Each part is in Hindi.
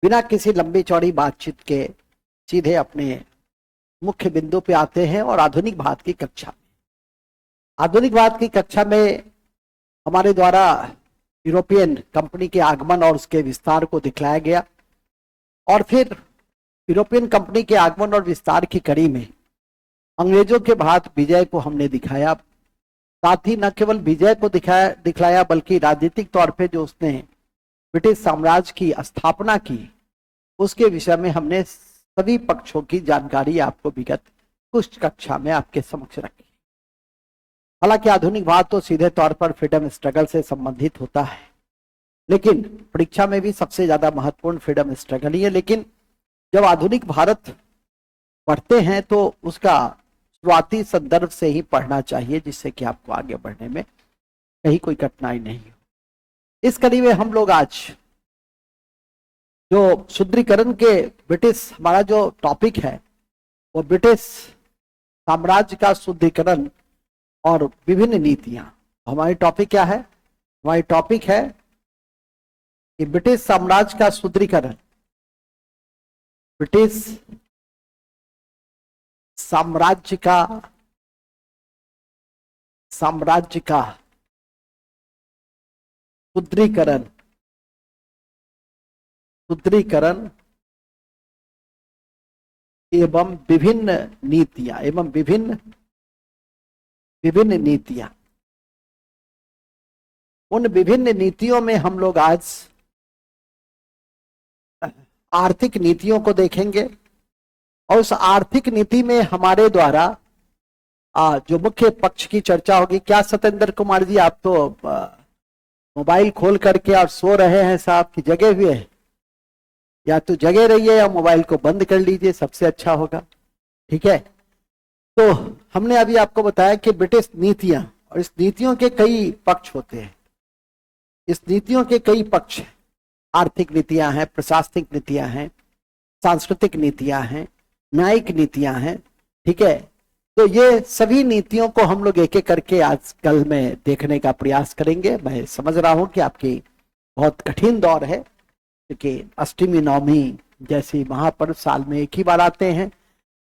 बिना किसी लंबी चौड़ी बातचीत के सीधे अपने मुख्य बिंदु पे आते हैं और आधुनिकवाद की कक्षा में। आधुनिकवाद की कक्षा में हमारे द्वारा यूरोपियन कंपनी के आगमन और उसके विस्तार को दिखलाया गया और फिर यूरोपियन कंपनी के आगमन और विस्तार की कड़ी में अंग्रेजों के भारत विजय को हमने दिखाया। साथ ही न केवल विजय को दिखलाया बल्कि राजनीतिक तौर पे जो उसने ब्रिटिश साम्राज्य की स्थापना की उसके विषय में हमने सभी पक्षों की जानकारी आपको विगत कुछ कक्षा में आपके समक्ष रखी। हालांकि आधुनिकवाद तो सीधे तौर पर फ्रीडम स्ट्रगल से संबंधित होता है, लेकिन परीक्षा में भी सबसे ज्यादा महत्वपूर्ण फ्रीडम स्ट्रगल ही है। लेकिन जब आधुनिक भारत पढ़ते हैं तो उसका शुरुआती संदर्भ से ही पढ़ना चाहिए, जिससे कि आपको आगे बढ़ने में कहीं कोई कठिनाई नहीं हो। इस कड़ी में हम लोग आज जो सुदृढ़ीकरण के ब्रिटिश, हमारा जो टॉपिक है वो ब्रिटिश साम्राज्य का सुदृढ़ीकरण और विभिन्न नीतियां। हमारी टॉपिक क्या है? हमारी टॉपिक है कि ब्रिटिश साम्राज्य का सुदृढ़ीकरण, ब्रिटिश साम्राज्य का सुदृढ़ीकरण एवं विभिन्न नीतियां। उन विभिन्न नीतियों में हम लोग आज आर्थिक नीतियों को देखेंगे और उस आर्थिक नीति में हमारे द्वारा जो मुख्य पक्ष की चर्चा होगी। क्या सत्येंद्र कुमार जी, आप तो मोबाइल खोल करके और सो रहे हैं साहब कि जगे हुए हैं? या तो जगे रहिए या मोबाइल को बंद कर लीजिए, सबसे अच्छा होगा। ठीक है, तो हमने अभी आपको बताया कि ब्रिटिश नीतियां, और इस नीतियों के कई पक्ष होते हैं। इस नीतियों के कई पक्ष, आर्थिक नीतियां हैं, प्रशासनिक नीतियां हैं, सांस्कृतिक नीतियां हैं, न्यायिक नीतियां हैं। ठीक है, तो ये सभी नीतियों को हम लोग एक एक करके आज कल में देखने का प्रयास करेंगे। मैं समझ रहा हूं कि आपकी बहुत कठिन दौर है, क्योंकि अष्टमी नवमी जैसी महापर्व साल में एक ही बार आते हैं,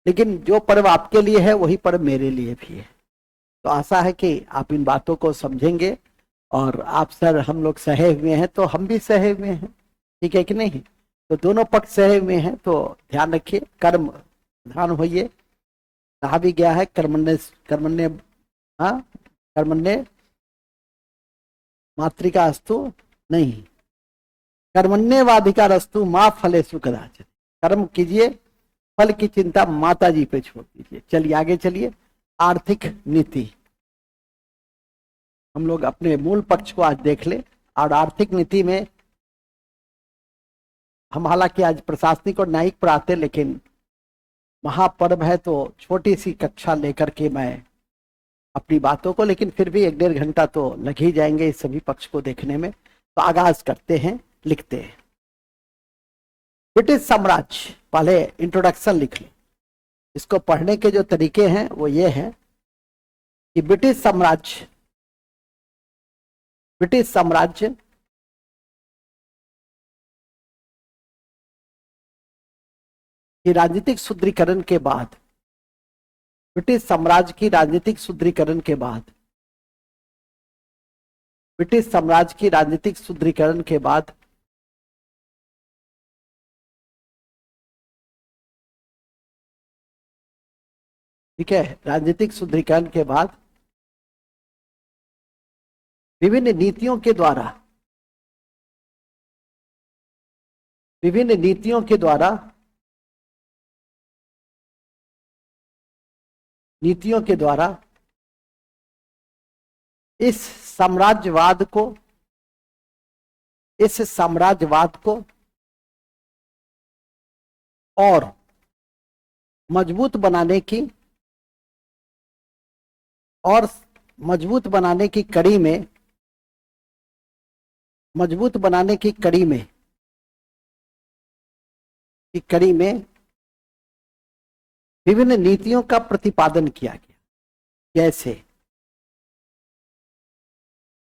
लेकिन जो पर्व आपके लिए है वही पर्व मेरे लिए भी है। तो आशा है कि आप इन बातों को समझेंगे और आप सर हम लोग सहे हुए हैं तो हम भी सहे हुए हैं, ठीक है कि नहीं? तो दोनों पक्ष सहे हुए हैं, तो ध्यान रखिए, कर्म ध्यान होइए। कहा भी गया है कर्मण्य मातृका अस्तु नहीं, कर्मण्येवाधिकार अस्तु मां फलेषु कदाचित्। कर्म कीजिए, फल की चिंता माता जी पे छोड़ दीजिए। चलिए आगे चलिए। आर्थिक नीति, हम लोग अपने मूल पक्ष को आज देख ले। और आर्थिक नीति में हम हालांकि आज प्रशासनिक और न्यायिक पढ़ाते, लेकिन महापर्व है तो छोटी सी कक्षा लेकर के मैं अपनी बातों को, लेकिन फिर भी 1-1.5 घंटा तो लग ही जाएंगे इस सभी पक्ष को देखने में। तो आगाज करते हैं, लिखते हैं। ब्रिटिश साम्राज्य, पहले इंट्रोडक्शन लिख लें। इसको पढ़ने के जो तरीके हैं वो ये हैं कि ब्रिटिश साम्राज्य की राजनीतिक सुदृढ़ीकरण के बाद, ब्रिटिश साम्राज्य की राजनीतिक सुदृढ़ीकरण के बाद, ब्रिटिश साम्राज्य की राजनीतिक सुदृढ़ीकरण के बाद ठीक है, राजनीतिक सुदृढ़ीकरण के बाद विभिन्न नीतियों के द्वारा इस साम्राज्यवाद को और मजबूत बनाने की कड़ी में विभिन्न नीतियों का प्रतिपादन किया गया। जैसे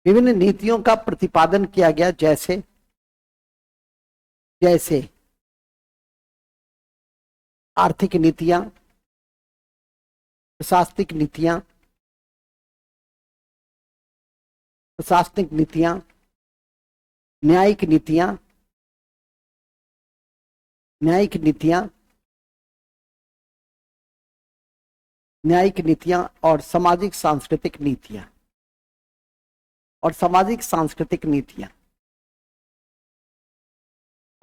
विभिन्न नीतियों का प्रतिपादन किया गया, जैसे आर्थिक नीतियां, प्रशासनिक नीतियां, प्रशासनिक नीतियां, न्यायिक नीतियां, न्यायिक नीतियां, न्यायिक नीतियां और सामाजिक सांस्कृतिक नीतियां, और सामाजिक सांस्कृतिक नीतियां,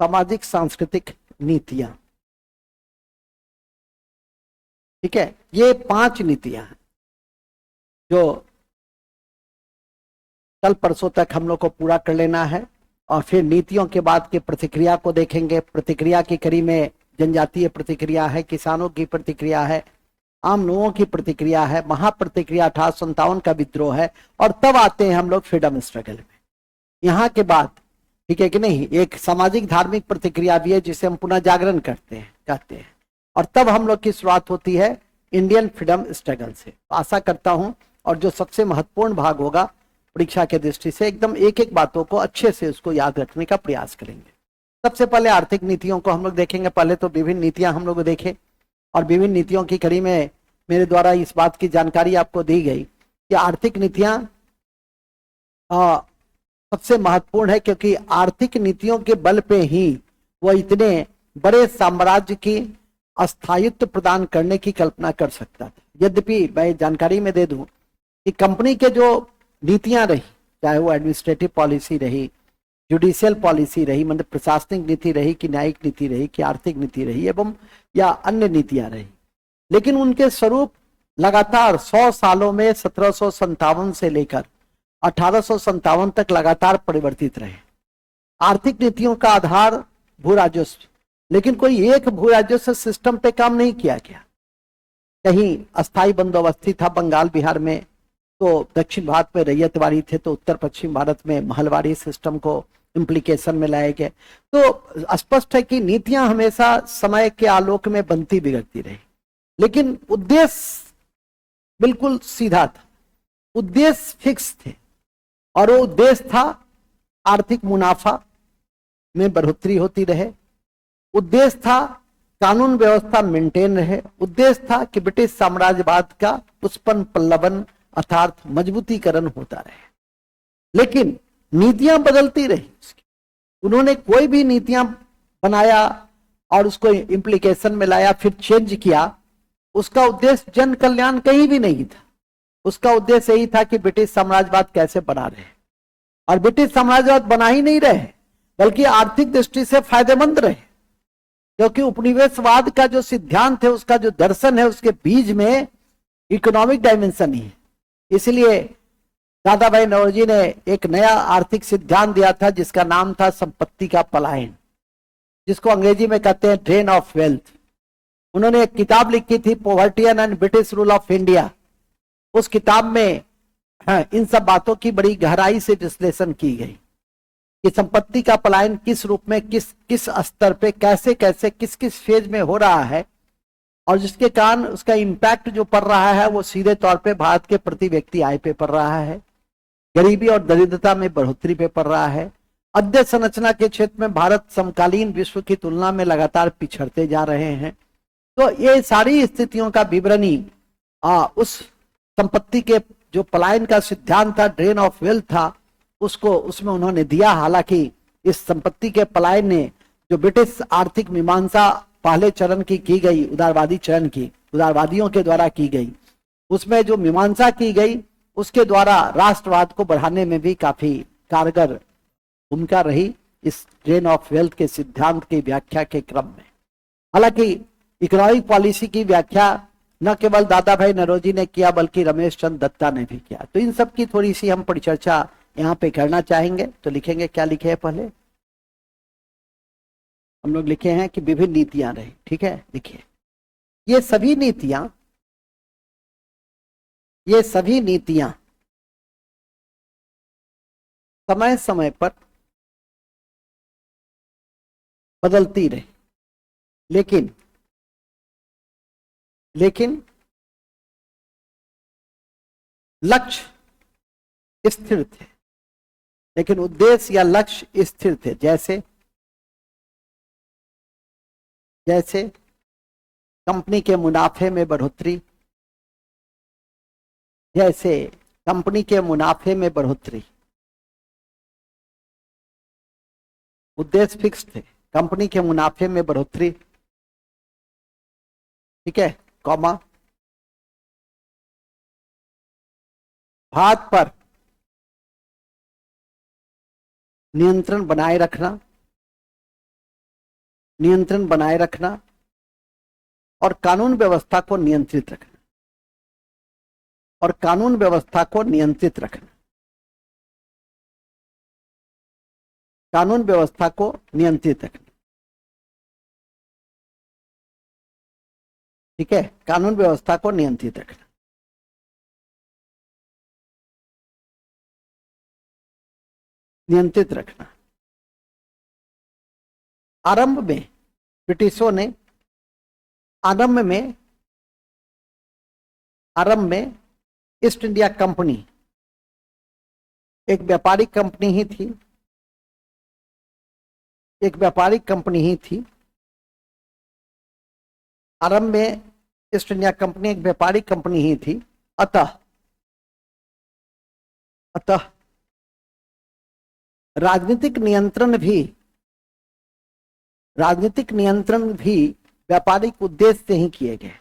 सामाजिक सांस्कृतिक नीतियां। ठीक है, ये 5 नीतियां हैं जो कल परसों तक हम लोग को पूरा कर लेना है, और फिर नीतियों के बाद की प्रतिक्रिया को देखेंगे। प्रतिक्रिया की कड़ी में जनजातीय प्रतिक्रिया है, किसानों की प्रतिक्रिया है, आम लोगों की प्रतिक्रिया है, महाप्रतिक्रिया 1857 का विद्रोह है, और तब आते हैं हम लोग फ्रीडम स्ट्रगल में। यहाँ के बाद, ठीक है कि नहीं, एक सामाजिक धार्मिक प्रतिक्रिया भी है जिसे हम पुनः जागरण कहते हैं, और तब हम लोग की शुरुआत होती है इंडियन फ्रीडम स्ट्रगल से। आशा करता हूं, और जो सबसे महत्वपूर्ण भाग होगा परीक्षा के दृष्टि से, एकदम एक एक बातों को अच्छे से उसको याद रखने का प्रयास करेंगे। सबसे पहले आर्थिक नीतियों को हम लोग देखेंगे। पहले तो विभिन्न नीतियां हम लोग देखें, और विभिन्न नीतियों की कड़ी में मेरे द्वारा इस बात की जानकारी आपको दी गई कि आर्थिक नीतियां सबसे महत्वपूर्ण है, क्योंकि आर्थिक नीतियों के बल पे ही वो इतने बड़े साम्राज्य की अस्थायित्व प्रदान करने की कल्पना कर सकता था। यद्यपि मैं जानकारी में दे दूं कि कंपनी के जो नीतियां रही, चाहे वो एडमिनिस्ट्रेटिव पॉलिसी रही, जुडिशियल पॉलिसी रही, मतलब प्रशासनिक नीति रही, कि न्यायिक नीति रही, कि आर्थिक नीति रही, एवं या अन्य नीतियां रही, लेकिन उनके स्वरूप लगातार 100 सालों में 1757 से लेकर 1857 तक लगातार परिवर्तित रहे। आर्थिक नीतियों का आधार भू राजस्व, लेकिन कोई एक भू राजस्व सिस्टम पे काम नहीं किया गया। कहीं अस्थायी बंदोबस्ती था बंगाल बिहार में, तो दक्षिण भारत में रैयतवाड़ी थे, तो उत्तर पश्चिम भारत में महलवाड़ी सिस्टम को इम्प्लीकेशन में लाए गए। तो स्पष्ट है कि नीतियां हमेशा समय के आलोक में बनती बिगड़ती रही, लेकिन उद्देश्य बिल्कुल सीधा था, उद्देश्य फिक्स थे, और वो उद्देश्य था आर्थिक मुनाफा में बढ़ोतरी होती रहे, उद्देश्य था कानून व्यवस्था मेंटेन रहे, उद्देश्य था कि ब्रिटिश साम्राज्यवाद का पुष्पन पल्लवन अर्थात मजबूतीकरण होता रहे। लेकिन नीतियां बदलती रही। उन्होंने कोई भी नीतियां बनाया और उसको इम्प्लीकेशन में लाया, फिर चेंज किया, उसका उद्देश्य जन कल्याण कहीं भी नहीं था। उसका उद्देश्य यही था कि ब्रिटिश साम्राज्यवाद कैसे बना रहे, और ब्रिटिश साम्राज्यवाद बना ही नहीं रहे बल्कि आर्थिक दृष्टि से फायदेमंद रहे, क्योंकि उपनिवेशवाद का जो सिद्धांत है, उसका जो दर्शन है, उसके बीज में इकोनॉमिक डायमेंशन ही है। इसलिए दादा भाई नौरोजी ने एक नया आर्थिक सिद्धांत दिया था जिसका नाम था संपत्ति का पलायन, जिसको अंग्रेजी में कहते हैं ड्रेन ऑफ वेल्थ। उन्होंने एक किताब लिखी थी poverty and British rule of India. उस किताब में इन सब बातों की बड़ी गहराई से विश्लेषण की गई कि संपत्ति का पलायन किस रूप में, किस स्तर पे, कैसे कैसे, किस किस फेज में हो रहा है, और जिसके कारण उसका इम्पैक्ट जो पड़ रहा है वो सीधे तौर पे भारत के प्रति व्यक्ति आय पे पड़ रहा है, गरीबी और दरिद्रता में बढ़ोतरी पे पड़ रहा है। अद्य संरचना के क्षेत्र में भारत समकालीन विश्व की तुलना में लगातार पिछड़ते जा रहे हैं। तो ये सारी स्थितियों का विवरणी उस संपत्ति के जो पलायन का सिद्धांत था, ड्रेन ऑफ वेल्थ था, उसमें उन्होंने दिया। हालांकि इस संपत्ति के पलायन ने जो ब्रिटिश आर्थिक मीमांसा पहले चरण की गई, उदारवादी चरण की, उदारवादियों के द्वारा की गई, उसमें जो मीमांसा की गई उसके द्वारा राष्ट्रवाद को बढ़ाने में भी काफी कारगर भूमिका रही इस ड्रेन ऑफ वेल्थ के सिद्धांत की व्याख्या के क्रम में। हालांकि इकोनॉमिक पॉलिसी की व्याख्या न केवल दादा भाई नौरोजी ने किया बल्कि रमेश चंद्र दत्ता ने भी किया। तो इन सब की थोड़ी सी हम परिचर्चा यहाँ पे करना चाहेंगे। तो लिखेंगे, क्या लिखे है, पहले हम लोग लिखे हैं कि विभिन्न नीतियां रही। ठीक है, लिखिए, ये सभी नीतियां समय समय पर बदलती रही, लेकिन लक्ष्य स्थिर थे, लेकिन उद्देश्य या लक्ष्य स्थिर थे। जैसे कंपनी के मुनाफे में बढ़ोतरी, जैसे कंपनी के मुनाफे में बढ़ोतरी, उद्देश्य फिक्स थे, कंपनी के मुनाफे में बढ़ोतरी, ठीक है, कॉमा, भारत पर नियंत्रण बनाए रखना, नियंत्रण बनाए रखना और कानून व्यवस्था को नियंत्रित रखना, और कानून व्यवस्था को नियंत्रित रखना, कानून व्यवस्था को नियंत्रित रखना, ठीक है, कानून व्यवस्था को नियंत्रित रखना। नियंत्रित रखना। आरंभ में ब्रिटिशों ने आरंभ में ईस्ट इंडिया कंपनी एक व्यापारिक कंपनी ही थी, एक व्यापारिक कंपनी ही थी। आरंभ में ईस्ट इंडिया कंपनी एक व्यापारिक कंपनी ही थी। अतः राजनीतिक नियंत्रण भी व्यापारिक उद्देश्य से ही किए गए,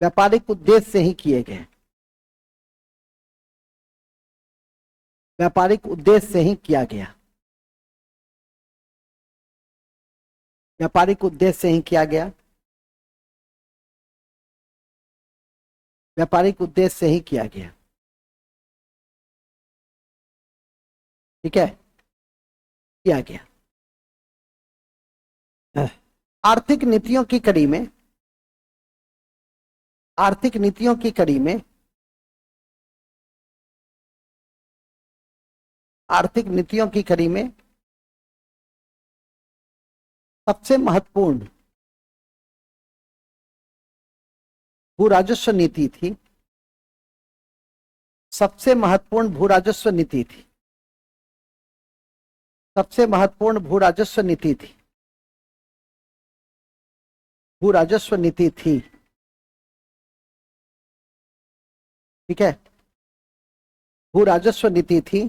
व्यापारिक उद्देश्य से ही किए गए, व्यापारिक उद्देश्य से ही किया गया, व्यापारिक उद्देश्य से ही किया गया, व्यापारिक उद्देश्य से ही किया गया, ठीक है, किया गया। आर्थिक नीतियों की कड़ी में, आर्थिक नीतियों की कड़ी में, आर्थिक नीतियों की कड़ी में सबसे महत्वपूर्ण भू राजस्व नीति थी, सबसे महत्वपूर्ण भू राजस्व नीति थी, सबसे महत्वपूर्ण भू राजस्व नीति थी, भू राजस्व नीति थी, ठीक है, भू राजस्व नीति थी।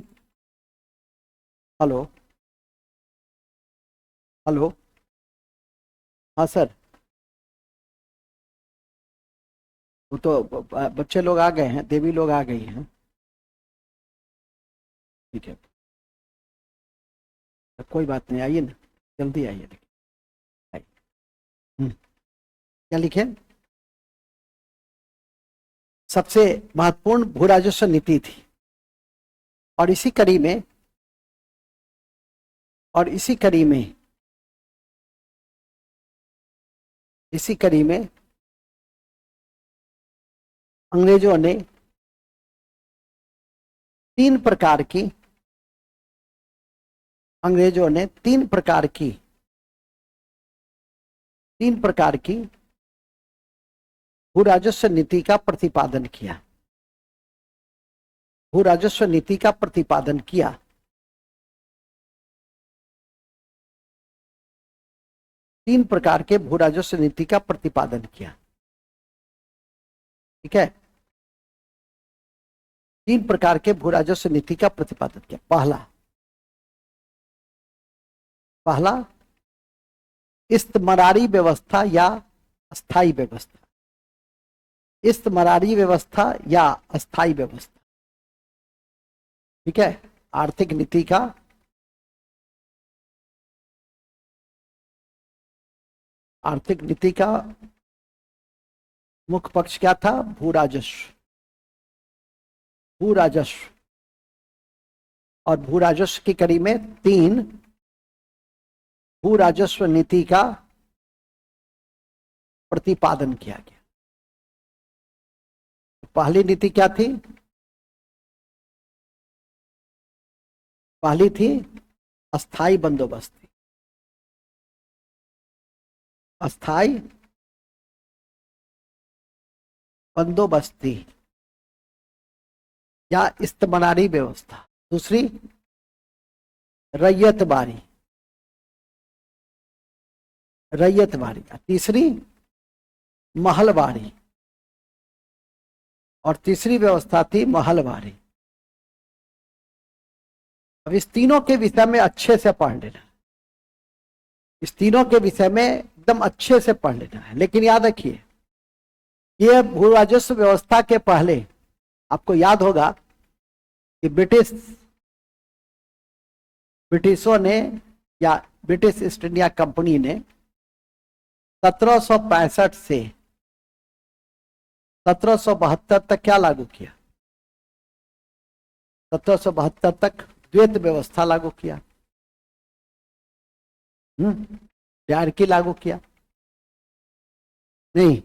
हेलो हेलो, हाँ सर, वो तो बच्चे लोग आ गए हैं, देवी लोग आ गई हैं, ठीक है, कोई बात नहीं, आइए ना, जल्दी आइए, देखिए आइए। क्या लिखे? सबसे महत्वपूर्ण भू राजस्व नीति थी, और इसी कड़ी में, और इसी कड़ी में, इसी कड़ी में अंग्रेजों ने तीन प्रकार की, अंग्रेजों ने तीन प्रकार की भू राजस्व नीति का प्रतिपादन किया, भू राजस्व नीति का प्रतिपादन किया। तीन प्रकार के भू राजस्व नीति का प्रतिपादन किया, ठीक है, तीन प्रकार के भू राजस्व नीति का प्रतिपादन किया। पहला इस्तमरारी व्यवस्था या अस्थाई व्यवस्था, इस्तमरारी व्यवस्था या अस्थाई व्यवस्था, ठीक है, आर्थिक नीति का मुख्य पक्ष क्या था? भू राजस्व, भू राजस्व, और भू राजस्व की कड़ी में तीन भू राजस्व नीति का प्रतिपादन किया गया। पहली नीति क्या थी? पहली थी अस्थाई बंदोबस्ती, अस्थाई बंदोबस्ती या इस्तमरारी व्यवस्था। दूसरी रैयतबारी, रैयतवाड़ी, तीसरी महलवाड़ी, और तीसरी व्यवस्था थी महलवाड़ी। अब इस तीनों के विषय में अच्छे से पढ़ लेना, इस तीनों के विषय में एकदम अच्छे से पढ़ लेना है। लेकिन याद रखिए, ये भू राजस्व व्यवस्था के पहले आपको याद होगा कि ब्रिटिशों ने या ब्रिटिश ईस्ट इंडिया कंपनी ने 1765 से 1772 तक क्या लागू किया? 1772 तक द्वैत व्यवस्था लागू किया, हायरार्की लागू किया। नहीं,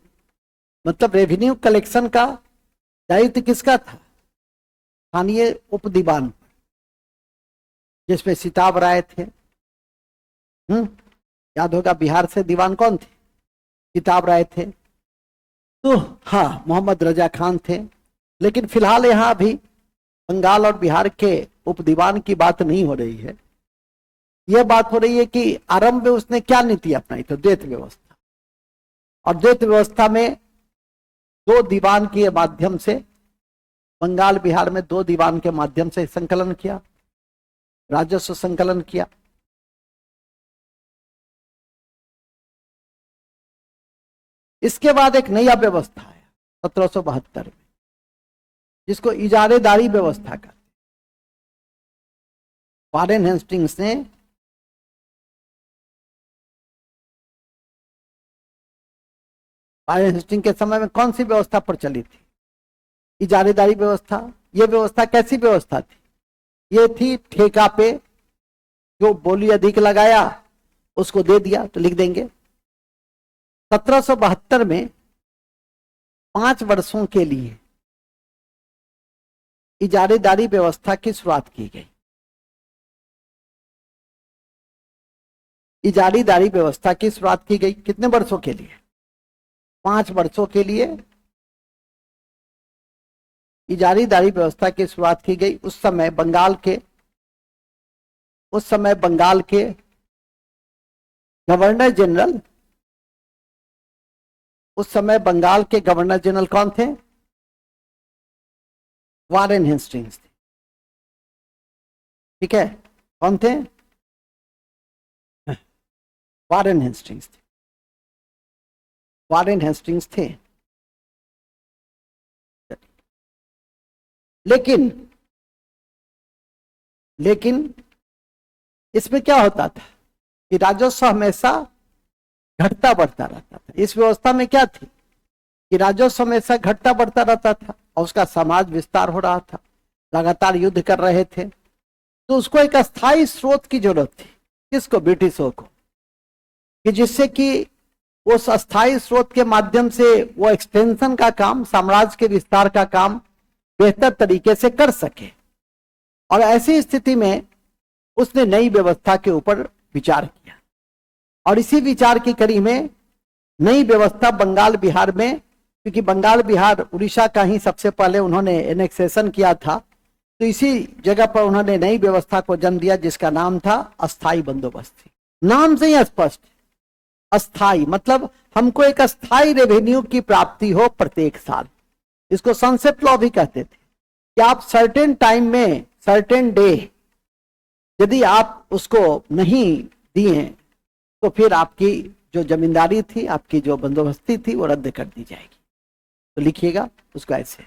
मतलब रेवेन्यू कलेक्शन का दायित्व किसका था? स्थानीय उप दीवान, जिसमें सिताब राय थे। याद होगा, बिहार से दीवान कौन थे? सिताब राय थे। तो हाँ, मोहम्मद रजा खान थे। लेकिन फिलहाल यहाँ भी बंगाल और बिहार के उप दीवान की बात नहीं हो रही है। यह बात हो रही है कि आरंभ में उसने क्या नीति अपनाई? तो द्वैत व्यवस्था। और द्वैत व्यवस्था में 2 दीवान के माध्यम से, बंगाल बिहार में 2 दीवान के माध्यम से संकलन किया, राजस्व संकलन किया। इसके बाद एक नया व्यवस्था आया 1772 में, जिसको इजारेदारी व्यवस्था कहते हैं। वारेन हेस्टिंग्स ने वारेन हेस्टिंग के समय में कौन सी व्यवस्था प्रचलित थी? इजारेदारी व्यवस्था। यह व्यवस्था कैसी व्यवस्था थी? ये थी ठेका पे, जो बोली अधिक लगाया उसको दे दिया, तो लिख देंगे। 1772 में 5 वर्षों के लिए इजारेदारी व्यवस्था की शुरुआत की गई। इजारेदारी व्यवस्था की शुरुआत की गई कितने वर्षों के लिए? 5 वर्षों के लिए इजारेदारी व्यवस्था की शुरुआत की गई। उस समय बंगाल के गवर्नर जनरल, उस समय बंगाल के गवर्नर जनरल कौन थे? वारेन हेस्टिंग्स थे। ठीक है, कौन थे? वारेन हेस्टिंग्स थे। वारेन हेस्टिंग्स थे। लेकिन इसमें क्या होता था कि राजस्व हमेशा घटता बढ़ता रहता था। इस व्यवस्था में क्या थी कि राजस्व हमेशा घटता बढ़ता रहता था और उसका समाज विस्तार हो रहा था, लगातार युद्ध कर रहे थे। तो उसको एक अस्थायी स्रोत की जरूरत थी। किसको? ब्रिटिशों को, कि जिससे कि उस अस्थायी स्रोत के माध्यम से वो एक्सटेंशन का काम, साम्राज्य के विस्तार का काम बेहतर तरीके से कर सके। और ऐसी स्थिति में उसने नई व्यवस्था के ऊपर विचार किया, और इसी विचार की कड़ी में नई व्यवस्था बंगाल बिहार में, क्योंकि बंगाल बिहार उड़ीसा का ही सबसे पहले उन्होंने एनेक्सेशन किया था, तो इसी जगह पर उन्होंने नई व्यवस्था को जन्म दिया, जिसका नाम था अस्थाई बंदोबस्त। नाम से ही स्पष्ट, अस्थाई मतलब हमको एक अस्थाई रेवेन्यू की प्राप्ति हो प्रत्येक साल। इसको सनसेट लॉ भी कहते थे कि आप सर्टेन टाइम में, सर्टेन डे यदि आप उसको नहीं दिए तो फिर आपकी जो जमींदारी थी, आपकी जो बंदोबस्ती थी, वो रद्द कर दी जाएगी। तो लिखिएगा उसको ऐसे।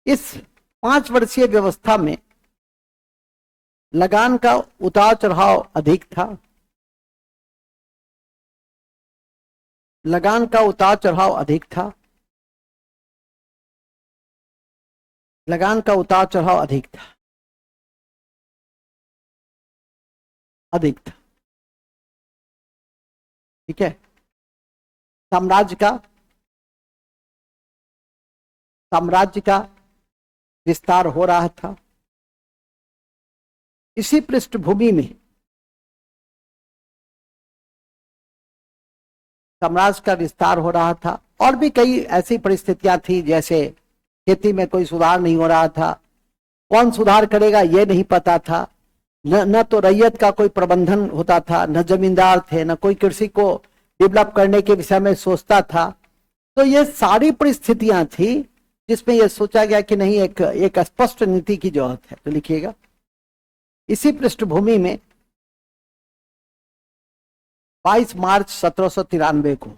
इस 5 वर्षीय व्यवस्था में लगान का उतार चढ़ाव अधिक था। लगान का उतार चढ़ाव अधिक था। लगान का उतार चढ़ाव अधिक था। अधिक था। ठीक है, साम्राज्य का विस्तार हो रहा था। इसी पृष्ठभूमि में साम्राज्य का विस्तार हो रहा था, और भी कई ऐसी परिस्थितियां थी, जैसे खेती में कोई सुधार नहीं हो रहा था, कौन सुधार करेगा ये नहीं पता था, न तो रैयत का कोई प्रबंधन होता था, न जमींदार थे, न कोई कृषि को डेवलप करने के विषय में सोचता था। तो ये सारी परिस्थितियां थी जिसमें यह सोचा गया कि नहीं, एक स्पष्ट नीति की जरूरत है। तो लिखिएगा, इसी पृष्ठभूमि में 22 मार्च 1793 को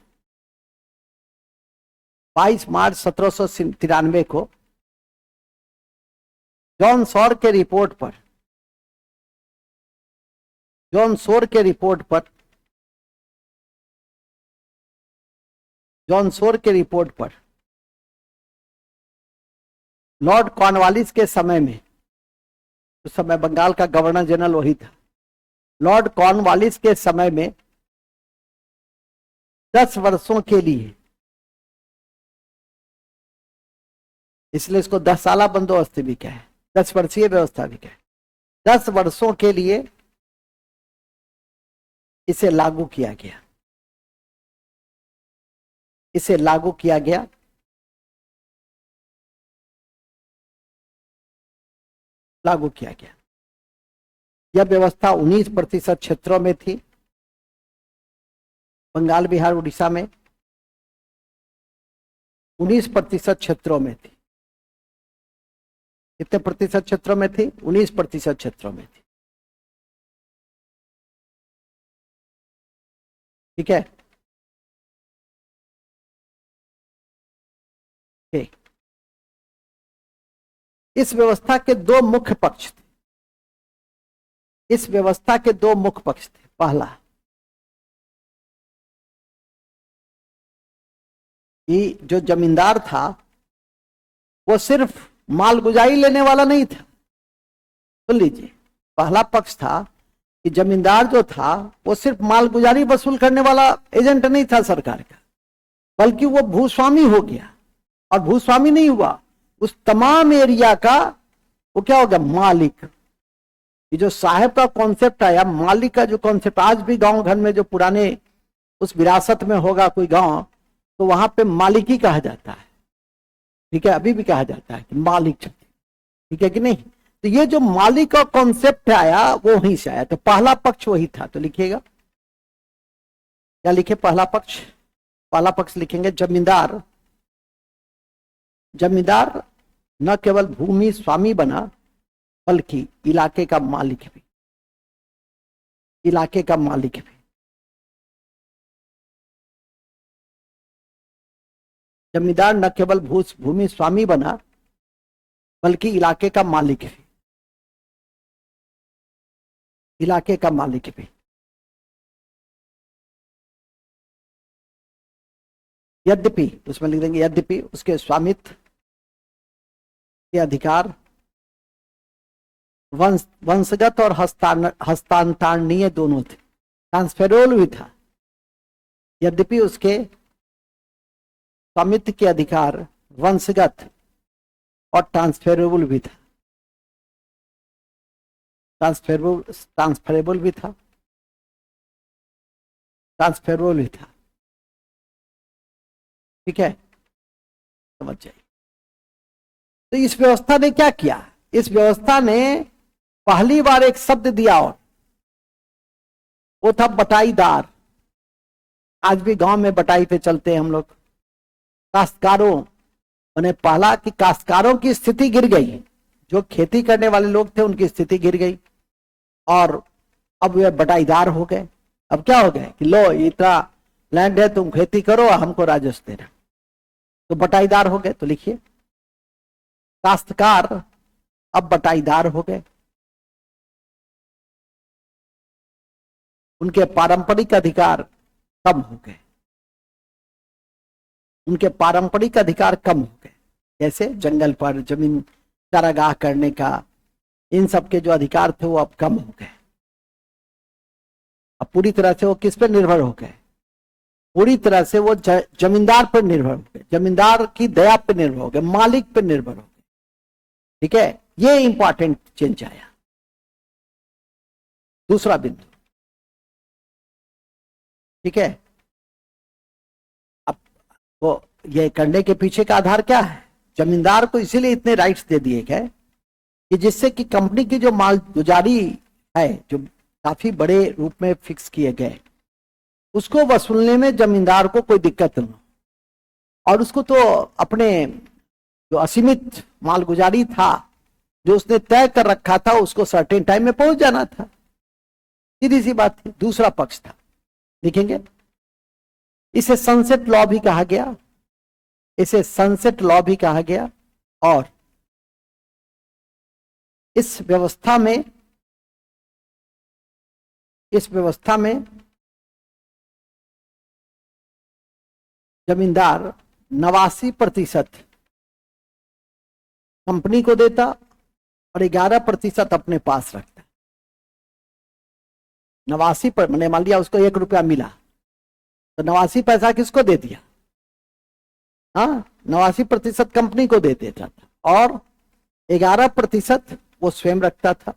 22 मार्च 1793 को जॉन सॉर के रिपोर्ट पर जॉन सोर के रिपोर्ट पर लॉर्ड कॉर्नवालिस के समय में, उस समय बंगाल का गवर्नर जनरल वही था, लॉर्ड कॉर्नवालिस के समय में 10 वर्षों के लिए, इसलिए इसको 10 साला बंदोबस्त भी कहे, 10 वर्षीय व्यवस्था भी कहे, 10 वर्षों के लिए इसे लागू किया गया। यह व्यवस्था 19% क्षेत्रों में थी, बंगाल, बिहार, उड़ीसा में 19% क्षेत्रों में थी। कितने प्रतिशत क्षेत्रों में थी? 19% क्षेत्रों में थी। ठीक है, ठीक। इस व्यवस्था के दो मुख्य पक्ष थे। पहला, कि जो जमींदार था वो सिर्फ मालगुजारी लेने वाला नहीं था। सुन लीजिए, पहला पक्ष था कि जमींदार जो था वो सिर्फ मालगुजारी वसूल करने वाला एजेंट नहीं था सरकार का, बल्कि वो भूस्वामी हो गया। और भूस्वामी नहीं हुआ, उस तमाम एरिया का वो क्या हो गया? मालिक। ये जो साहब का कॉन्सेप्ट आया, मालिक का जो कॉन्सेप्ट, आज भी गांव घर में जो पुराने उस विरासत में होगा कोई गांव, तो वहां पे मालिकी कहा जाता है। ठीक है, अभी भी कहा जाता है कि मालिक। ठीक है कि नहीं? तो ये जो मालिक का कॉन्सेप्ट आया वो वहीं से आया। तो पहला पक्ष वही था। तो लिखिएगा, क्या लिखे? पहला पक्ष लिखेंगे जमींदार न केवल भूमि स्वामी बना, बल्कि इलाके का मालिक भी। जमींदार न केवल भूमि स्वामी बना, बल्कि इलाके का मालिक भी। यद्यपि, उसमें लिख देंगे यद्यपि उसके स्वामित्व के अधिकार वंशगत और हस्तांतरणीय दोनों थे। ट्रांसफेरेबल भी था। यद्यपि उसके स्वामित्व के अधिकार वंशगत और ट्रांसफेरेबल भी था। ठीक है, समझ जाइए। तो इस व्यवस्था ने क्या किया? इस व्यवस्था ने पहली बार एक शब्द दिया, और वो था बटाईदार। आज भी गांव में बटाई पे चलते हैं हम लोग। काश्तकारों, उन्हें पहला कि काश्तकारों की स्थिति गिर गई, जो खेती करने वाले लोग थे उनकी स्थिति गिर गई, और अब वे बटाईदार हो गए। अब क्या हो गए कि लो इतना लैंड है, तुम खेती करो, हमको राजस्व देना। तो बटाईदार हो गए। तो लिखिए, काश्तकार अब बटाईदार हो गए। उनके पारंपरिक अधिकार कम हो गए। जैसे जंगल पर जमीन चारागाह करने का, इन सब के जो अधिकार थे वो अब कम हो गए। अब पूरी तरह से वो किस पर निर्भर हो गए? पूरी तरह से वो जमींदार पर निर्भर हो गए, जमींदार की दया पर निर्भर हो गए, मालिक पर निर्भर हो गए। ठीक है, ये इंपॉर्टेंट चेंज आया। दूसरा बिंदु, ठीक है, अब वो ये करने के पीछे का आधार क्या है? जमींदार को इसीलिए इतने राइट्स दे दिए गए कि जिससे कि कंपनी की जो मालगुजारी है जो काफी बड़े रूप में फिक्स किए गए, उसको वसूलने में जमींदार को कोई दिक्कत न हो, और उसको तो अपने जो असीमित मालगुजारी था जो उसने तय कर रखा था उसको सर्टेन टाइम में पहुंच जाना था, सीधी सी बात थी। दूसरा पक्ष था, देखेंगे इसे सनसेट लॉ भी कहा गया, इसे सनसेट लॉ भी कहा गया। और इस व्यवस्था में जमींदार 89% कंपनी को देता और 11% अपने पास रखता। 89 पर मैंने मान लिया उसको 1 रुपया मिला तो 89 पैसा किसको दे दिया? हाँ, 89% कंपनी को दे देता था और 11% वो स्वयं रखता था।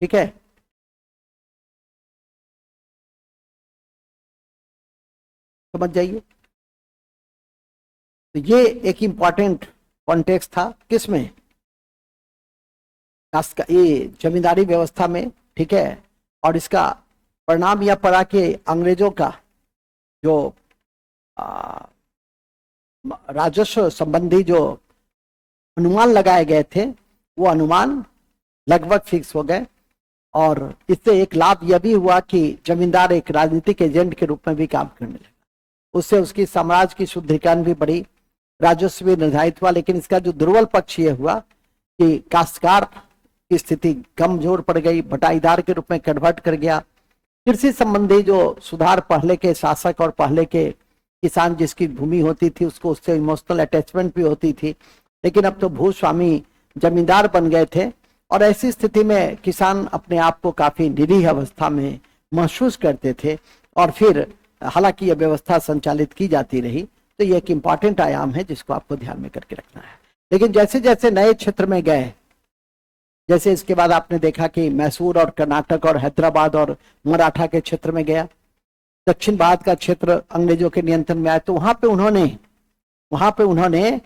ठीक है, समझ जाइए। तो ये एक इंपॉर्टेंट कॉन्टेक्स्ट था किसमें? ये जमींदारी व्यवस्था में। ठीक है, और इसका परिणाम यह पड़ा कि अंग्रेजों का जो राजस्व संबंधी जो अनुमान लगाए गए थे वो अनुमान लगभग फिक्स हो गए, और इससे एक लाभ यह भी हुआ कि जमींदार एक राजनीतिक एजेंट के रूप में भी काम करने लगा। उससे उसकी साम्राज्य की शुद्धिकरण भी बढ़ी, राजस्व भी निर्धारित हुआ। लेकिन इसका जो दुर्बल पक्ष ये हुआ कि काश्तकार की स्थिति कमजोर पड़ गई, बटाईदार के रूप में कन्वर्ट कर गया। कृषि संबंधी जो सुधार पहले के शासक और पहले के किसान जिसकी भूमि होती थी उसको उससे इमोशनल अटैचमेंट भी होती थी, लेकिन अब तो भूस्वामी जमींदार बन गए थे, और ऐसी स्थिति में किसान अपने आप को काफी निरीह अवस्था में महसूस करते थे। और फिर हालांकि यह व्यवस्था संचालित की जाती रही, तो यह एक इंपॉर्टेंट आयाम है जिसको आपको ध्यान में करके रखना है। लेकिन जैसे जैसे नए क्षेत्र में गए, जैसे इसके बाद आपने देखा कि मैसूर और कर्नाटक और हैदराबाद और मराठा के क्षेत्र में गया, दक्षिण भारत का क्षेत्र अंग्रेजों के नियंत्रण में आया, तो वहां पे उन्होंने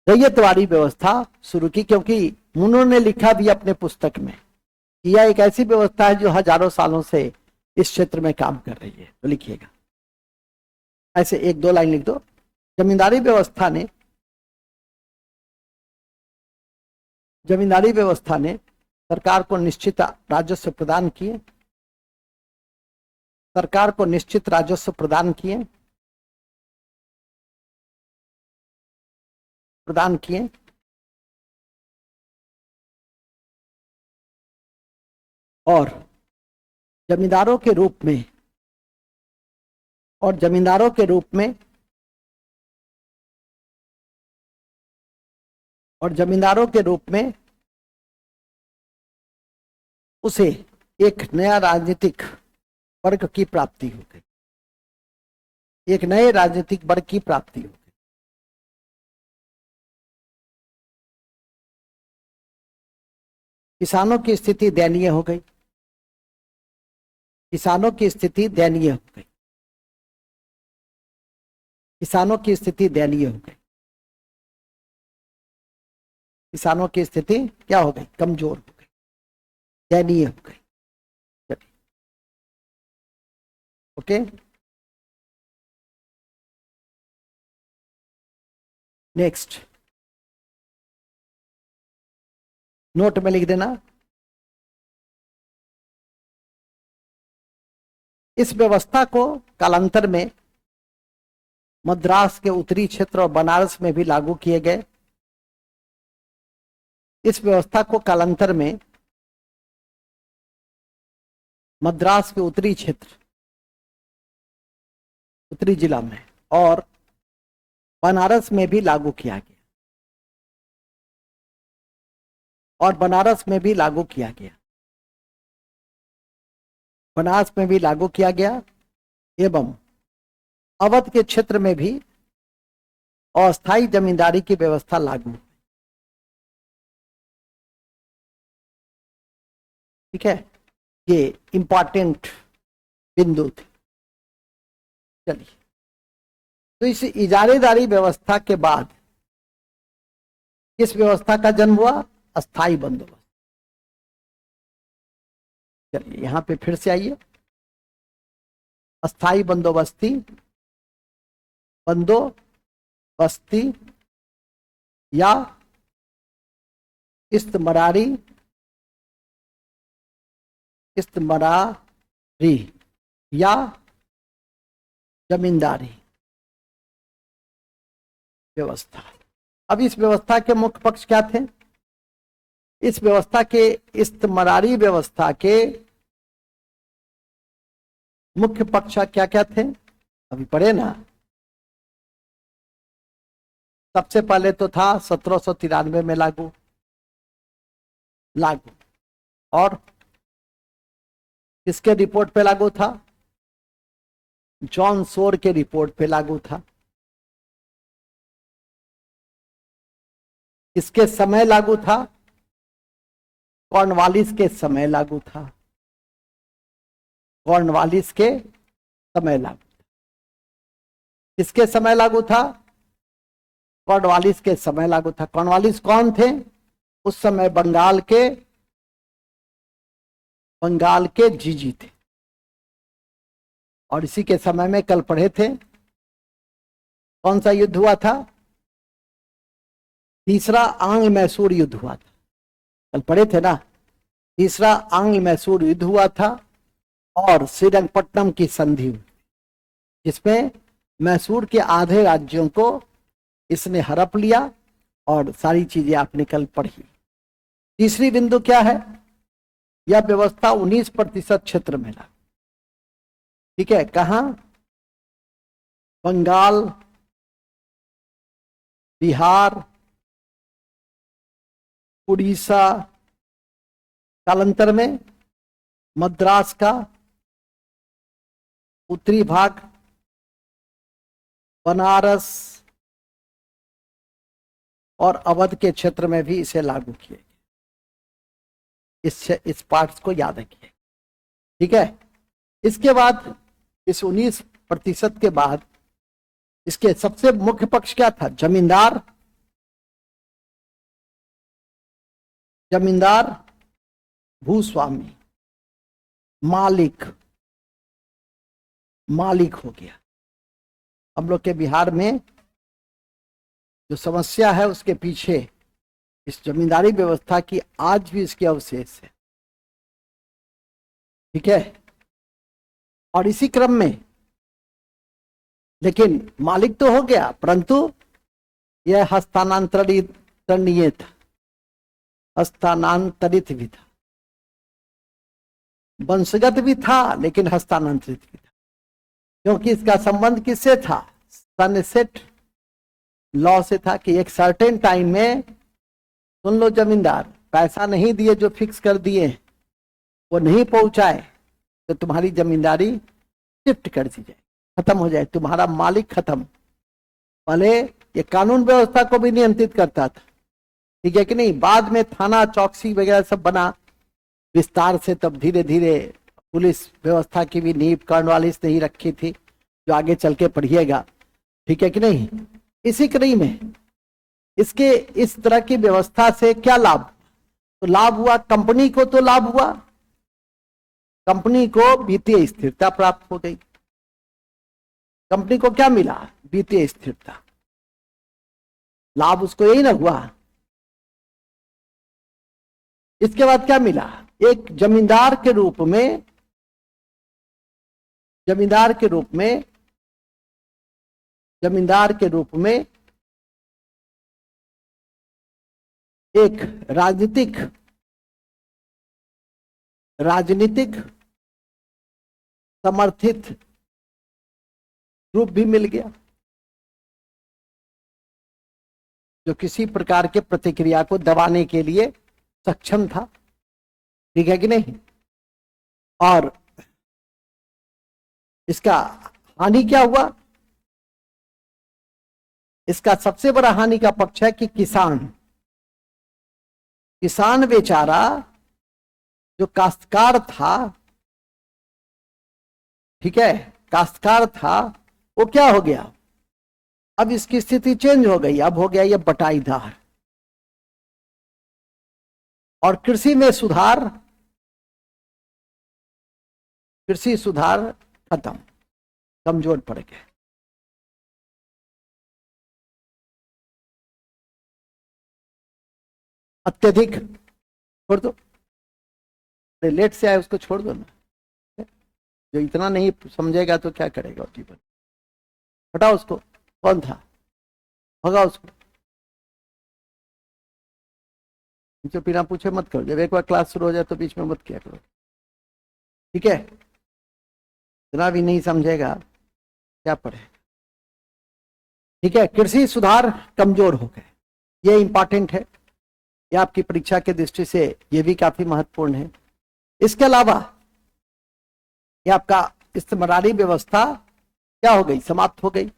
रैयतवाड़ी व्यवस्था शुरू की, क्योंकि उन्होंने लिखा भी अपने पुस्तक में यह एक ऐसी व्यवस्था है जो हजारों सालों से इस क्षेत्र में काम कर रही है। तो लिखिएगा, ऐसे 1-2 लाइन लिख दो। जमींदारी व्यवस्था ने सरकार को निश्चित राजस्व प्रदान किए, और जमींदारों के रूप में उसे एक नया राजनीतिक वर्ग की प्राप्ति हो गई, एक नए राजनीतिक वर्ग की प्राप्ति हो गई। किसानों की स्थिति दयनीय हो गई, किसानों की स्थिति दयनीय क्या हो गई? कमजोर हो गई, दयनीय हो गई। ओके, नेक्स्ट नोट में लिख देना, इस व्यवस्था को कालांतर में मद्रास के उत्तरी क्षेत्र और बनारस में भी लागू किए गए। इस व्यवस्था को कालांतर में मद्रास के उत्तरी क्षेत्र, उत्तरी जिला में और बनारस में भी लागू किया गया, बनारस में भी लागू किया गया एवं अवध के क्षेत्र में भी अस्थायी जमींदारी की व्यवस्था लागू। ठीक है, ये इंपॉर्टेंट बिंदु थे। चलिए, तो इस इजारेदारी व्यवस्था के बाद किस व्यवस्था का जन्म हुआ? अस्थायी बंदोबस्त। चलिए यहां पे फिर से आइए। अस्थाई बंदोबस्ती, बंदोबस्ती या इस्तमरारी, इस्तमरारी या जमींदारी व्यवस्था। अब इस व्यवस्था के मुख्य पक्ष क्या थे? इस व्यवस्था के, इस्तमरारी व्यवस्था के मुख्य पक्ष क्या क्या थे? अभी पढ़े ना। सबसे पहले तो था 1793 में लागू, और किसके रिपोर्ट पे लागू था? जॉन सोर के रिपोर्ट पे लागू था। किसके समय लागू था? कॉर्नवालिस के समय लागू था। कॉर्नवालिस के समय लागू था। किसके समय लागू था? कॉर्नवालिस के समय लागू था। कॉर्नवालिस कौन थे? उस समय बंगाल के जीजी थे, और इसी के समय में कल पढ़े थे कौन सा युद्ध हुआ था? तीसरा आंग्ल मैसूर युद्ध हुआ था। कल पढ़े थे ना, तीसरा आंग्ल मैसूर युद्ध हुआ था और श्रीरंगपट्टनम की संधि हुई, जिसमें मैसूर के आधे राज्यों को इसने हड़प लिया, और सारी चीजें आपने कल पढ़ी। तीसरी बिंदु क्या है? यह व्यवस्था 19% क्षेत्र में लागू। ठीक है, कहां? बंगाल, बिहार, उड़ीसा, कालांतर में मद्रास का उत्तरी भाग, बनारस और अवध के क्षेत्र में भी इसे लागू किए। इस पार्ट्स को याद रखिए। ठीक है, इसके बाद इस 19% के बाद इसके सबसे मुख्य पक्ष क्या था? जमींदार, भूस्वामी, मालिक हो गया। हम लोग के बिहार में जो समस्या है उसके पीछे इस जमींदारी व्यवस्था की आज भी इसके अवशेष है। ठीक है, और इसी क्रम में, लेकिन मालिक तो हो गया, परंतु यह हस्तांतरणीय था, हस्तांतरित भी था, वंशगत भी था, लेकिन हस्तांतरित भी था, क्योंकि इसका संबंध किससे था? सनसेट लॉ से था कि एक सर्टेन टाइम में, सुन लो जमींदार, पैसा नहीं दिए जो फिक्स कर दिए वो नहीं पहुंचाए तो तुम्हारी जमींदारी शिफ्ट कर दी जाए, खत्म हो जाए, तुम्हारा मालिक खत्म। पहले ये कानून व्यवस्था को भी नियंत्रित करता था, ठीक है कि नहीं? बाद में थाना चौकसी वगैरह सब बना विस्तार से, तब धीरे धीरे पुलिस व्यवस्था की भी नींव कॉर्नवालिस ने ही रखी थी, जो आगे चल के पढ़िएगा। ठीक है कि नहीं? इसी कड़ी में इसके इस तरह की व्यवस्था से क्या लाभ? तो लाभ हुआ कंपनी को, तो लाभ हुआ कंपनी को वित्तीय स्थिरता प्राप्त हो गई। कंपनी को क्या मिला? वित्तीय स्थिरता। लाभ उसको यही ना हुआ। इसके बाद क्या मिला? एक जमींदार के रूप में, जमींदार के रूप में एक राजनीतिक समर्थित ग्रुप भी मिल गया, जो किसी प्रकार के प्रतिक्रिया को दबाने के लिए सक्षम था। ठीक है कि नहीं? और इसका हानि क्या हुआ? इसका सबसे बड़ा हानि का पक्ष है कि किसान बेचारा जो काश्तकार था, ठीक है, काश्तकार था, वो क्या हो गया? अब इसकी स्थिति चेंज हो गई, अब हो गया ये बटाईदार। और कृषि में सुधार कृषि सुधार खत्म, कमजोर पड़ गए। अत्यधिक छोड़ दो, लेट से आए उसको छोड़ दो ना, जो इतना नहीं समझेगा तो क्या करेगा जीवन। हटाओ उसको, कौन था, भगाओ उसको। जो बिना पूछे मत करो, जब एक बार क्लास शुरू हो जाए तो बीच में मत किया करो, ठीक है। इतना भी नहीं समझेगा क्या पढ़े, ठीक है। कृषि सुधार कमजोर हो गए, ये इंपॉर्टेंट है, ये आपकी परीक्षा के दृष्टि से ये भी काफी महत्वपूर्ण है। इसके अलावा ये आपका इस्तेमारी व्यवस्था क्या हो गई, समाप्त हो गई।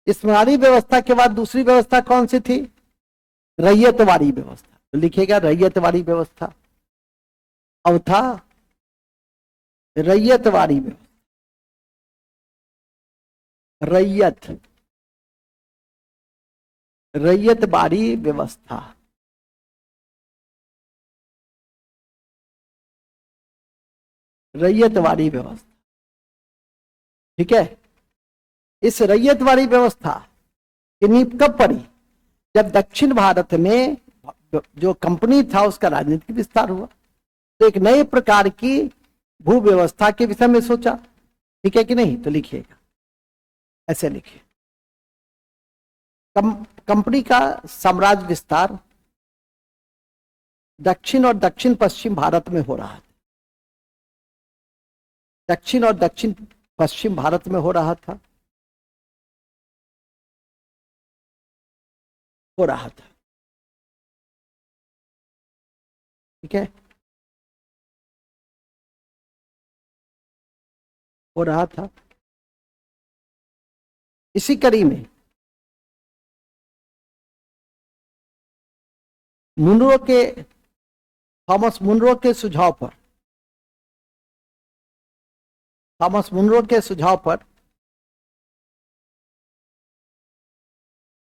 इस्तेमारी व्यवस्था के बाद दूसरी व्यवस्था कौन सी थी, रैयतवाड़ी व्यवस्था। तो लिखिएगा रैयतवाड़ी व्यवस्था। अब था रैयतवाड़ी व्यवस्था, रैयतवाड़ी व्यवस्था। रैयतवाड़ी व्यवस्था, ठीक है। इस रैयतवाड़ी व्यवस्था की नींव कब पड़ी, जब दक्षिण भारत में जो कंपनी था उसका राजनीतिक विस्तार हुआ, तो एक नए प्रकार की भू व्यवस्था के विषय में सोचा, ठीक है कि नहीं। तो लिखिएगा, ऐसे लिखिए, कंपनी का साम्राज्य विस्तार दक्षिण और दक्षिण पश्चिम भारत में हो रहा था, दक्षिण और दक्षिण पश्चिम भारत में हो रहा था, ठीक है, हो रहा था। इसी कड़ी में मुनरो के, थॉमस मुनरो के सुझाव पर, थॉमस मुनरो के सुझाव पर,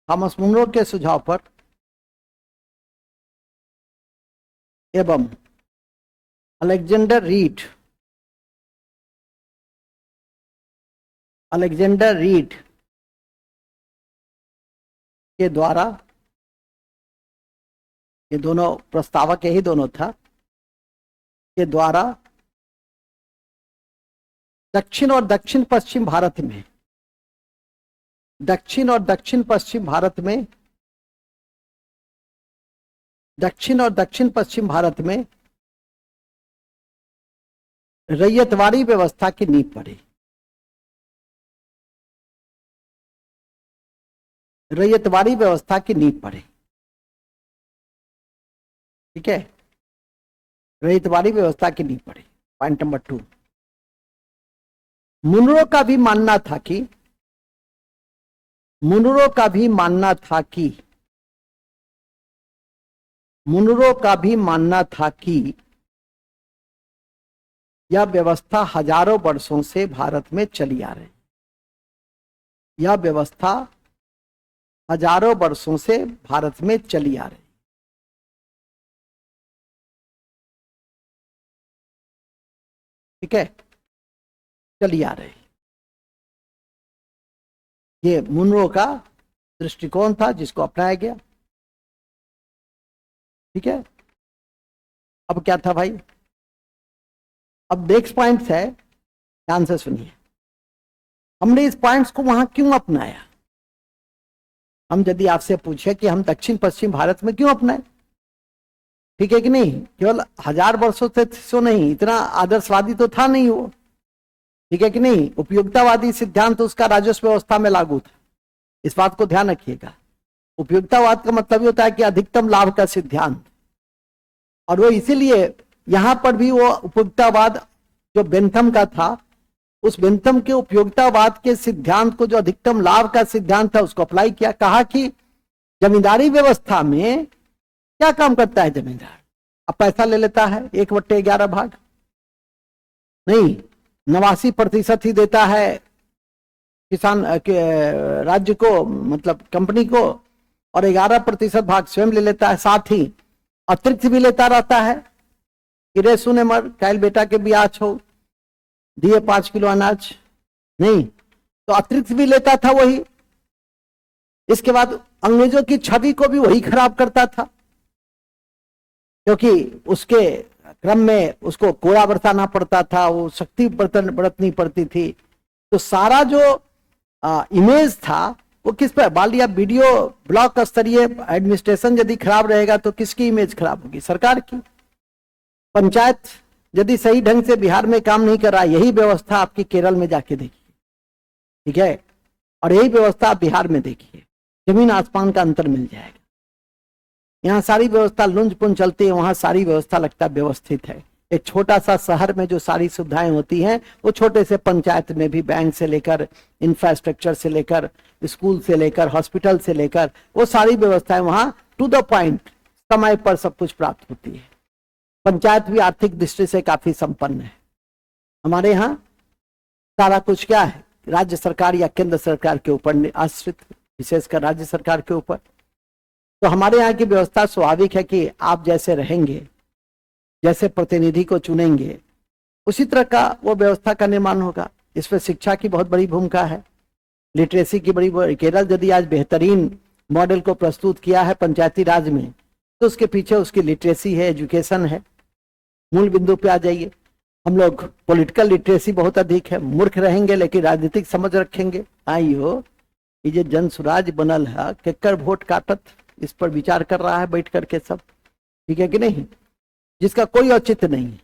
थॉमस मुनरो के सुझाव पर एवं अलेक्जेंडर रीड, अलेक्जेंडर रीड के द्वारा, ये दोनों प्रस्तावक यही दोनों था, के द्वारा दक्षिण और दक्षिण पश्चिम भारत में, दक्षिण और दक्षिण पश्चिम भारत में, दक्षिण और दक्षिण पश्चिम भारत में रैयतवाड़ी व्यवस्था की नींव पड़ी। रैयतवाड़ी व्यवस्था की नींव पड़ी, ठीक है, रैयतवाड़ी व्यवस्था की नींव पड़ी। पॉइंट नंबर 2, मुनरो का भी मानना था कि, मुनरो का भी मानना था कि, मुनरो का भी मानना था कि यह व्यवस्था हजारों वर्षों से भारत में चली आ रही, यह व्यवस्था हजारों वर्षों से भारत में चली आ रही, ठीक है, चली आ रही। ये मुनरो का दृष्टिकोण था जिसको अपनाया गया, ठीक है। अब क्या था भाई, अब नेक्स्ट पॉइंट है, ध्यान से सुनिए, हमने इस पॉइंट्स को वहां क्यों अपनाया। हम यदि आपसे पूछे कि हम दक्षिण पश्चिम भारत में क्यों अपनाए, ठीक है कि नहीं, केवल 1000 वर्षों से तो नहीं, इतना आदर्शवादी तो था नहीं वो, ठीक है कि नहीं। उपयोगितावादी सिद्धांत तो उसका राजस्व व्यवस्था में लागू था, इस बात को ध्यान रखिएगा। उपयोगितावाद का मतलब होता है कि अधिकतम लाभ का सिद्धांत, और वो इसीलिए यहां पर भी वो उपयोगितावाद जो बेंथम का था, उस बेंथम के उपयोगितावाद के सिद्धांत को, जो अधिकतम लाभ का सिद्धांत था, उसको अप्लाई किया। कहा कि जमींदारी व्यवस्था में क्या काम करता है जमींदार, अब पैसा ले लेता है 1/11 भाग, नहीं 89% ही देता है किसान के राज्य को, मतलब कंपनी को, और 11% भाग स्वयं ले लेता है, साथ ही अतिरिक्त भी लेता रहता है कि रे सुने मर कायल बेटा के ब्याह हो, दिए 5 किलो अनाज? नहीं, तो अतिरिक्त भी लेता था वही। इसके बाद अंग्रेजों की छवि को भी वही खराब करता था, क्योंकि उसके क्रम में उसको कोड़ा बरसाना पड़ता था, वो शक्ति बरतनी पड़ती थी। तो सारा जो इमेज था वो किस पर? बालिया वीडियो ब्लॉक स्तरीय एडमिनिस्ट्रेशन यदि खराब रहेगा तो किसकी इमेज खराब होगी? सरकार की। पंचायत यदि सही ढंग से बिहार में काम नहीं कर रहा, यही व्यवस्था आपकी केरल में जाके देखिए, ठीक है, और यही व्यवस्था आप बिहार में देखिए, जमीन आसमान का अंतर मिल जाएगा। यहाँ सारी व्यवस्था लुंज पुंज चलती है, वहां सारी व्यवस्था लगता है व्यवस्थित है। एक छोटा सा शहर में जो सारी सुविधाएं होती हैं वो छोटे से पंचायत में भी, बैंक से लेकर इंफ्रास्ट्रक्चर से लेकर स्कूल से लेकर हॉस्पिटल से लेकर, वो सारी व्यवस्थाएं वहां टू द पॉइंट समय पर सब कुछ प्राप्त होती है। पंचायत भी आर्थिक दृष्टि से काफी संपन्न है। हमारे यहाँ सारा कुछ क्या है? राज्य सरकार या केंद्र सरकार के ऊपर आश्रित, विशेषकर राज्य सरकार के ऊपर। तो हमारे यहाँ की व्यवस्था स्वाभाविक है कि आप जैसे रहेंगे, जैसे प्रतिनिधि को चुनेंगे, उसी तरह का वो व्यवस्था का निर्माण होगा। इसमें शिक्षा की बहुत बड़ी भूमिका है, लिटरेसी की बड़ी। केरल यदि आज बेहतरीन मॉडल को प्रस्तुत किया है पंचायती राज में, तो उसके पीछे उसकी लिटरेसी है, एजुकेशन है। मूल बिंदु पे आ जाइए। हम लोग पॉलिटिकल लिटरेसी बहुत अधिक है, मूर्ख रहेंगे लेकिन राजनीतिक समझ रखेंगे। आइयो, ये जो जन स्वराज बनल है, केकर वोट काटत, इस पर विचार कर रहा है बैठ करके सब, ठीक है कि नहीं? जिसका कोई औचित्य नहीं है।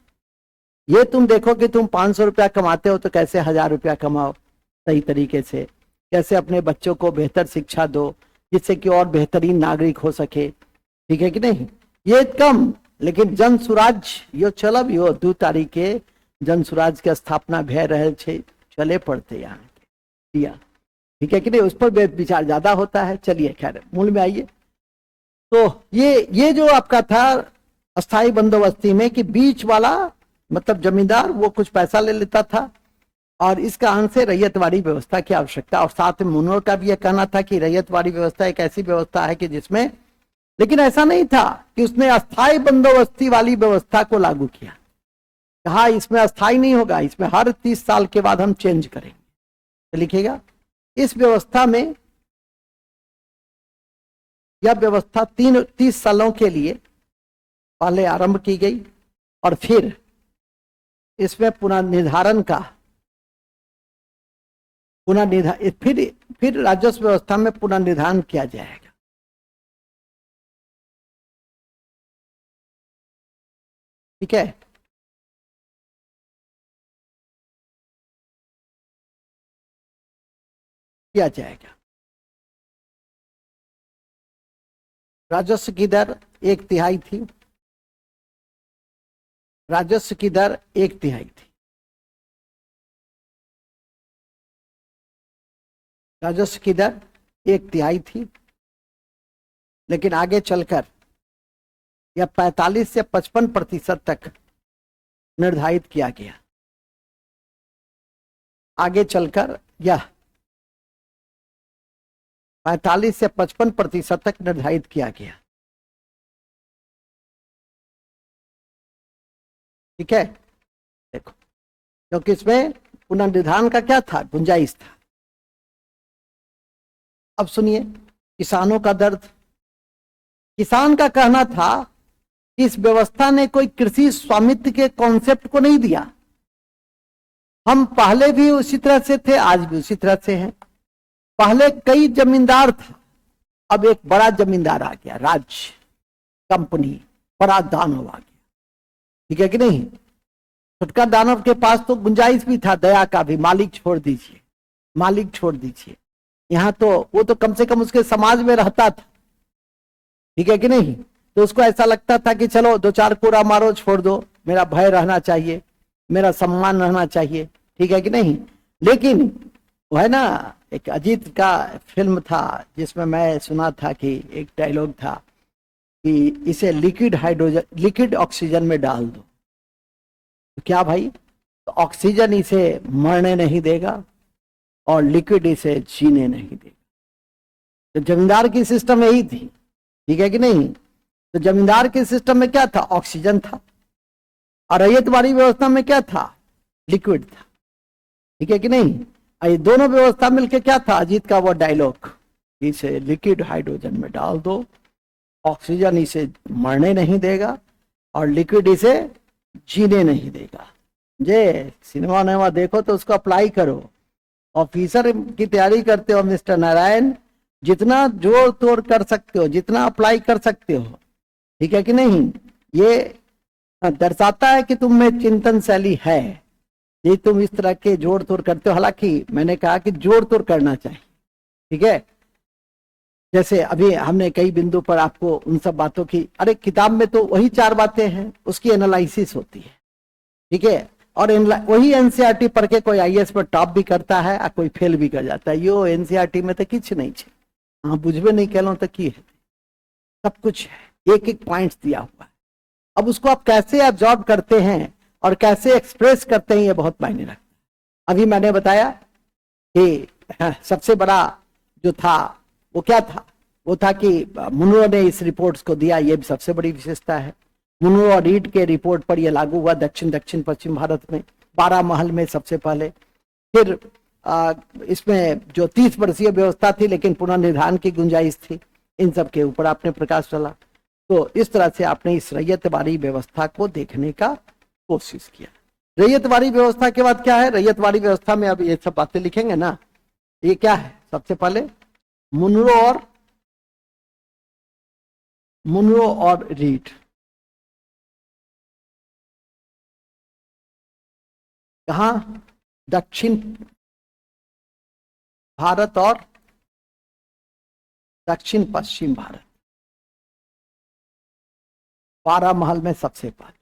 ये तुम देखो कि तुम 500 रुपया कमाते हो तो कैसे 1000 रुपया कमाओ सही तरीके से, कैसे अपने बच्चों को बेहतर शिक्षा दो जिससे कि और बेहतरीन नागरिक हो सके, ठीक है कि नहीं? ये कम, लेकिन जन स्वराज यो चलब यो 2 तारीख के जन स्वराज के स्थापना भय रहे छे, चले पड़ते यहाँ दिया, ठीक है कि नहीं? उस पर विचार ज्यादा होता है। चलिए खैर मूल में आइए। तो ये जो आपका था अस्थाई बंदोबस्ती में कि बीच वाला मतलब जमींदार वो कुछ पैसा ले लेता था और इस कारण से रैयतवाड़ी व्यवस्था की आवश्यकता। और साथ में मुनवर का भी यह कहना था कि रैयतवाड़ी व्यवस्था एक ऐसी व्यवस्था है कि जिसमें, लेकिन ऐसा नहीं था कि उसने अस्थाई बंदोबस्ती वाली व्यवस्था को लागू किया। कहा इसमें अस्थाई नहीं होगा, इसमें हर 30 साल के बाद हम चेंज करेंगे। तो लिखिएगा, इस व्यवस्था में यह व्यवस्था 30 सालों के लिए पहले आरंभ की गई और फिर इसमें पुनर्निर्धारण का फिर राजस्व व्यवस्था में पुनर्निर्धारण किया जाएगा। ठीक है, किया जाएगा। राजस्व की दर 1/3 थी, राजस्व की दर 1/3 थी। राजस्व की दर 1/3 थी, लेकिन आगे चलकर यह 45 से 55% तक निर्धारित किया गया। आगे चलकर यह 45 से 55% तक निर्धारित किया गया। ठीक है, देखो, क्योंकि इसमें पुनर्निर्धारण का क्या था, गुंजाइश था। अब सुनिए किसानों का दर्द। किसान का कहना था कि इस व्यवस्था ने कोई कृषि स्वामित्व के कॉन्सेप्ट को नहीं दिया। हम पहले भी उसी तरह से थे, आज भी उसी तरह से हैं। पहले कई जमींदार था, अब एक बड़ा जमींदार आ गया, राज्य, कंपनी, बड़ा दानव आ गया। ठीक है कि नहीं? छोटका दानव के पास तो गुंजाइश भी था दया का भी, मालिक छोड़ दीजिए, मालिक छोड़ दीजिए। यहाँ तो वो तो कम से कम उसके समाज में रहता था, ठीक है कि नहीं? तो उसको ऐसा लगता था कि चलो 2-4 कोड़ा मारो, छोड़ दो, मेरा भय रहना चाहिए, मेरा सम्मान रहना चाहिए, ठीक है कि नहीं? लेकिन वो है ना, एक अजीत का फिल्म था जिसमें मैं सुना था कि एक डायलॉग था कि इसे लिक्विड ऑक्सीजन में डाल दो। तो क्या भाई, तो ऑक्सीजन इसे मरने नहीं देगा और लिक्विड इसे जीने नहीं देगा। तो जमींदार की सिस्टम यही थी, ठीक है कि नहीं? तो जमींदार के सिस्टम में क्या था, ऑक्सीजन था, और रैयतवाड़ी व्यवस्था में क्या था, लिक्विड था। ठीक है कि नहीं। ये दोनों व्यवस्था मिलके क्या था, अजीत का वो डायलॉग, इसे लिक्विड हाइड्रोजन में डाल दो, ऑक्सीजन इसे मरने नहीं देगा और लिक्विड इसे जीने नहीं देगा। जे सिनेमा नेमा देखो तो उसको अप्लाई करो। ऑफिसर की तैयारी करते हो मिस्टर नारायण, जितना जोड़ तोड़ कर सकते हो, जितना अप्लाई कर सकते हो, ठीक है कि नहीं। ये दर्शाता है कि तुम में चिंतन शैली है, ये तुम इस तरह के जोड़ तोड़ करते हो। हालांकि मैंने कहा कि जोड़ तोड़ करना चाहिए, ठीक है। जैसे अभी हमने कई बिंदु पर आपको उन सब बातों की, अरे किताब में तो वही 4 बातें हैं, उसकी एनालिसिस होती है, ठीक है। और वही एनसीईआरटी पढ़ के कोई आईएएस पर टॉप भी करता है और कोई फेल भी कर जाता है। यो एनसीईआरटी में तो किछ नहीं है, हाँ बुझबे नहीं कहलो तो की है, सब कुछ है, एक एक पॉइंट्स दिया हुआ है। अब उसको आप कैसे एब्जॉर्ब करते हैं और कैसे एक्सप्रेस करते हैं, ये बहुत मायने रखता है। अभी मैंने बताया कि सबसे बड़ा जो था वो क्या था, वो था कि मुनरो ने इस रिपोर्ट्स को दिया, ये सबसे बड़ी विशेषता है। मुनरो और रीड के रिपोर्ट पर यह लागू हुआ दक्षिण पश्चिम भारत में, 12 महल में सबसे पहले। फिर इसमें जो 30 वर्षीय व्यवस्था थी लेकिन पुनर्निर्धारण की गुंजाइश थी, इन सब के ऊपर आपने प्रकाश डाला। तो इस तरह से आपने इस रैयतवाड़ी व्यवस्था को देखने का कोशिश किया। रैयतवाड़ी व्यवस्था के बाद क्या है, रैयतवाड़ी व्यवस्था में अब ये सब बातें लिखेंगे ना, ये क्या है, सबसे पहले मुनरो और रीड, कहा, दक्षिण भारत और दक्षिण पश्चिम भारत, 12 महल में सबसे पहले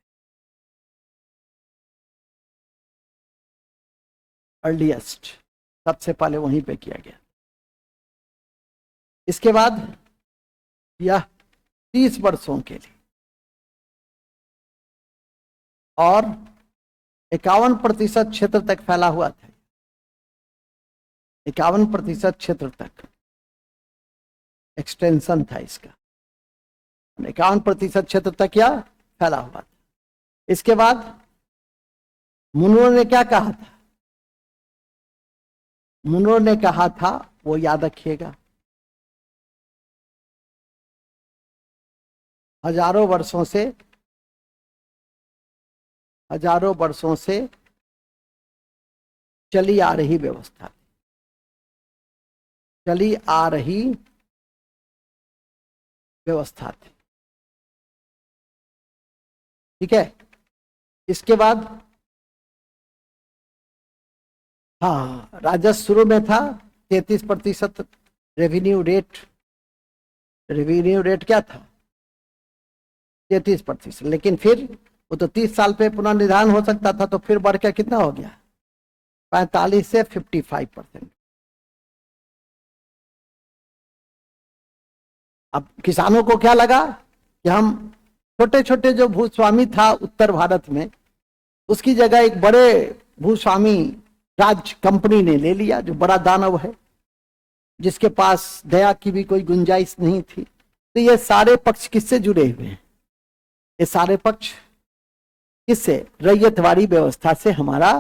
अर्लीस्ट, सबसे पहले वहीं पे किया गया। इसके बाद यह 30 वर्षों के लिए और 51% क्षेत्र तक फैला हुआ था, 51% क्षेत्र तक एक्सटेंशन था इसका, 51% क्षेत्र तक यह फैला हुआ था। इसके बाद मुनरो ने क्या कहा था, मुनरो ने कहा था, वो याद रखिएगा, हजारों वर्षों से चली आ रही व्यवस्था, चली आ रही व्यवस्था थी, ठीक है। इसके बाद हाँ, राजस्व शुरू में था 33%, रेवेन्यू रेट क्या था, 33%, लेकिन फिर वो तो 30 साल पे पुनर्निर्धारण हो सकता था, तो फिर बढ़ के कितना हो गया, 45 से 55%। अब किसानों को क्या लगा कि हम छोटे छोटे जो भूस्वामी था उत्तर भारत में, उसकी जगह एक बड़े भूस्वामी राज कंपनी ने ले लिया, जो बड़ा दानव है, जिसके पास दया की भी कोई गुंजाइश नहीं थी। तो ये सारे पक्ष किससे जुड़े हुए हैं, ये सारे पक्ष किससे, रैयतवाड़ी व्यवस्था से हमारा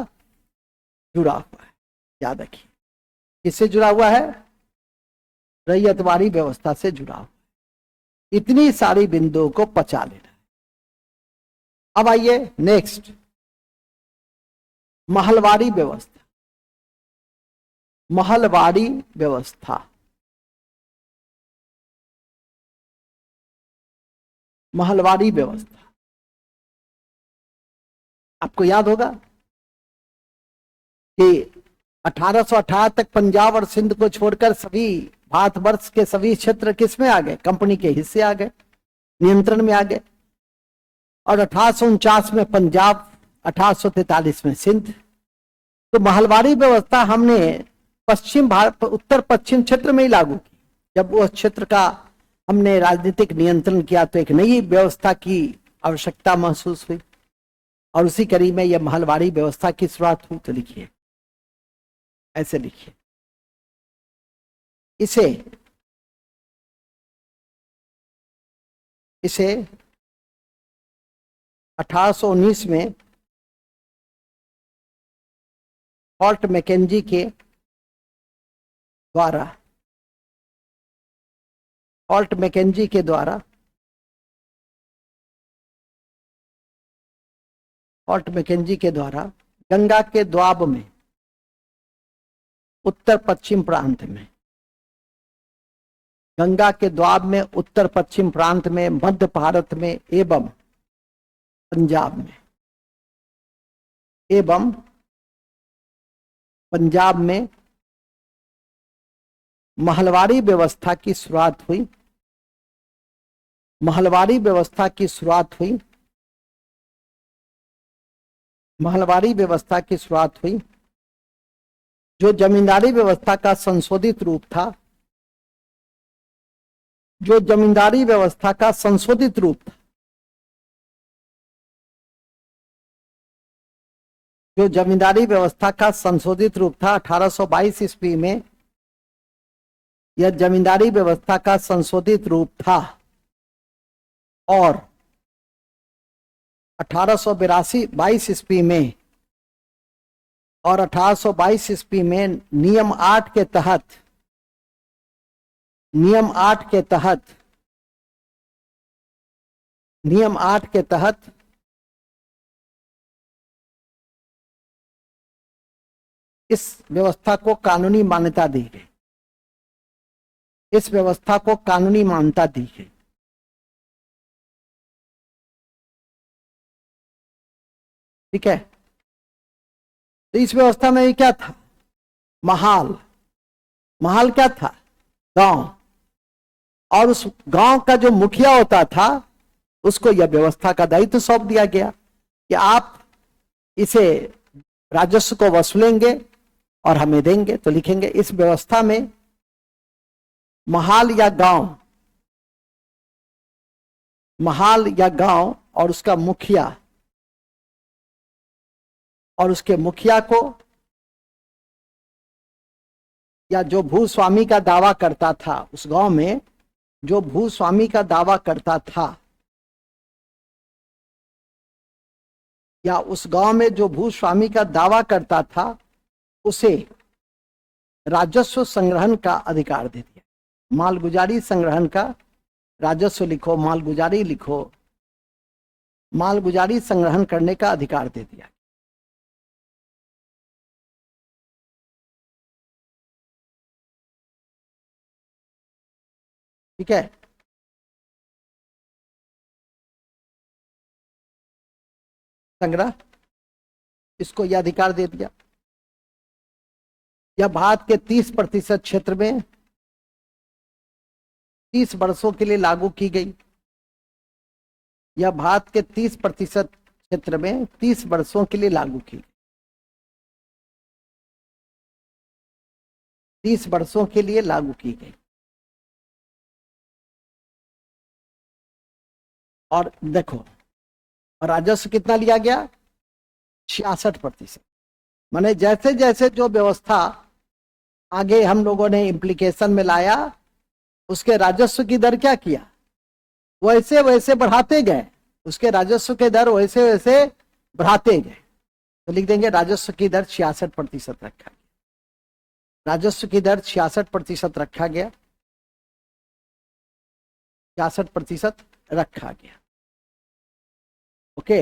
जुड़ा हुआ है, याद रखिए, किससे जुड़ा हुआ है, रैयतवाड़ी व्यवस्था से जुड़ा हुआ। इतनी सारी बिंदुओं को पचा लेना। अब आइए नेक्स्ट, महलवाड़ी व्यवस्था। महलवाड़ी व्यवस्था, महलवाड़ी व्यवस्था आपको याद होगा कि 1818 तक पंजाब और सिंध को छोड़कर सभी भारतवर्ष के सभी क्षेत्र किसमें आ गए, कंपनी के हिस्से आ गए, नियंत्रण में आ गए। और 1849 में पंजाब, 1843 में सिंध। तो महलवाड़ी व्यवस्था हमने पश्चिम भारत, उत्तर पश्चिम क्षेत्र में ही लागू की। जब वो क्षेत्र का हमने राजनीतिक नियंत्रण किया तो एक नई व्यवस्था की आवश्यकता महसूस हुई, और उसी कड़ी में यह महलवाड़ी व्यवस्था की शुरुआत हुई। तो लिखिए, ऐसे लिखिए, इसे 1819 में हॉल्ट मैकेंजी के द्वारा हॉल्ट मैकेंजी के द्वारा हॉल्ट मैकेंजी के द्वारा गंगा के द्वाब में उत्तर पश्चिम प्रांत में, गंगा के द्वाब में उत्तर पश्चिम प्रांत में, मध्य भारत में एवं पंजाब में महलवारी व्यवस्था की शुरुआत हुई। महलवारी व्यवस्था की शुरुआत हुई। महलवारी व्यवस्था की शुरुआत हुई, जो जमींदारी व्यवस्था का संशोधित रूप था, जो जमींदारी व्यवस्था का संशोधित रूप था, जो जमींदारी व्यवस्था का संशोधित रूप था 1822 ईस्वी में यह जमींदारी व्यवस्था का संशोधित रूप था और 1822 ईस्वी में और 1822 ईस्वी में नियम 8 के तहत इस व्यवस्था को कानूनी मान्यता दी गई। इस व्यवस्था को कानूनी मान्यता दी गई। ठीक है। तो इस व्यवस्था में क्या था? महाल क्या था? गांव। और उस गांव का जो मुखिया होता था उसको यह व्यवस्था का दायित्व सौंप दिया गया कि आप इसे राजस्व को वसूलेंगे और हमें देंगे। तो लिखेंगे इस व्यवस्था में महाल या गांव और उसका मुखिया और उसके मुखिया को या जो भूस्वामी का दावा करता था, उस गांव में जो भूस्वामी का दावा करता था या उस गांव में जो भूस्वामी का दावा करता था उसे राजस्व संग्रहण का अधिकार दे दिया। मालगुजारी संग्रहण का राजस्व लिखो, मालगुजारी लिखो, मालगुजारी संग्रहण करने का अधिकार दे दिया। ठीक है। संग्रह, इसको यह अधिकार दे दिया। यह भारत के 30% क्षेत्र में 30 वर्षों के लिए लागू की गई। यह भारत के 30% क्षेत्र में 30 वर्षों के लिए लागू की गई। 30 वर्षों के लिए लागू की गई। और देखो, राजस्व कितना लिया गया? 66%। माने जैसे जैसे जो व्यवस्था आगे हम लोगों ने इम्प्लीकेशन में लाया, उसके राजस्व की दर क्या किया? वैसे वैसे बढ़ाते गए। उसके राजस्व के दर वैसे वैसे बढ़ाते गए। तो लिख देंगे राजस्व की दर 66% रखा गया। राजस्व की दर 66% रखा गया। 66% रखा गया। ओके।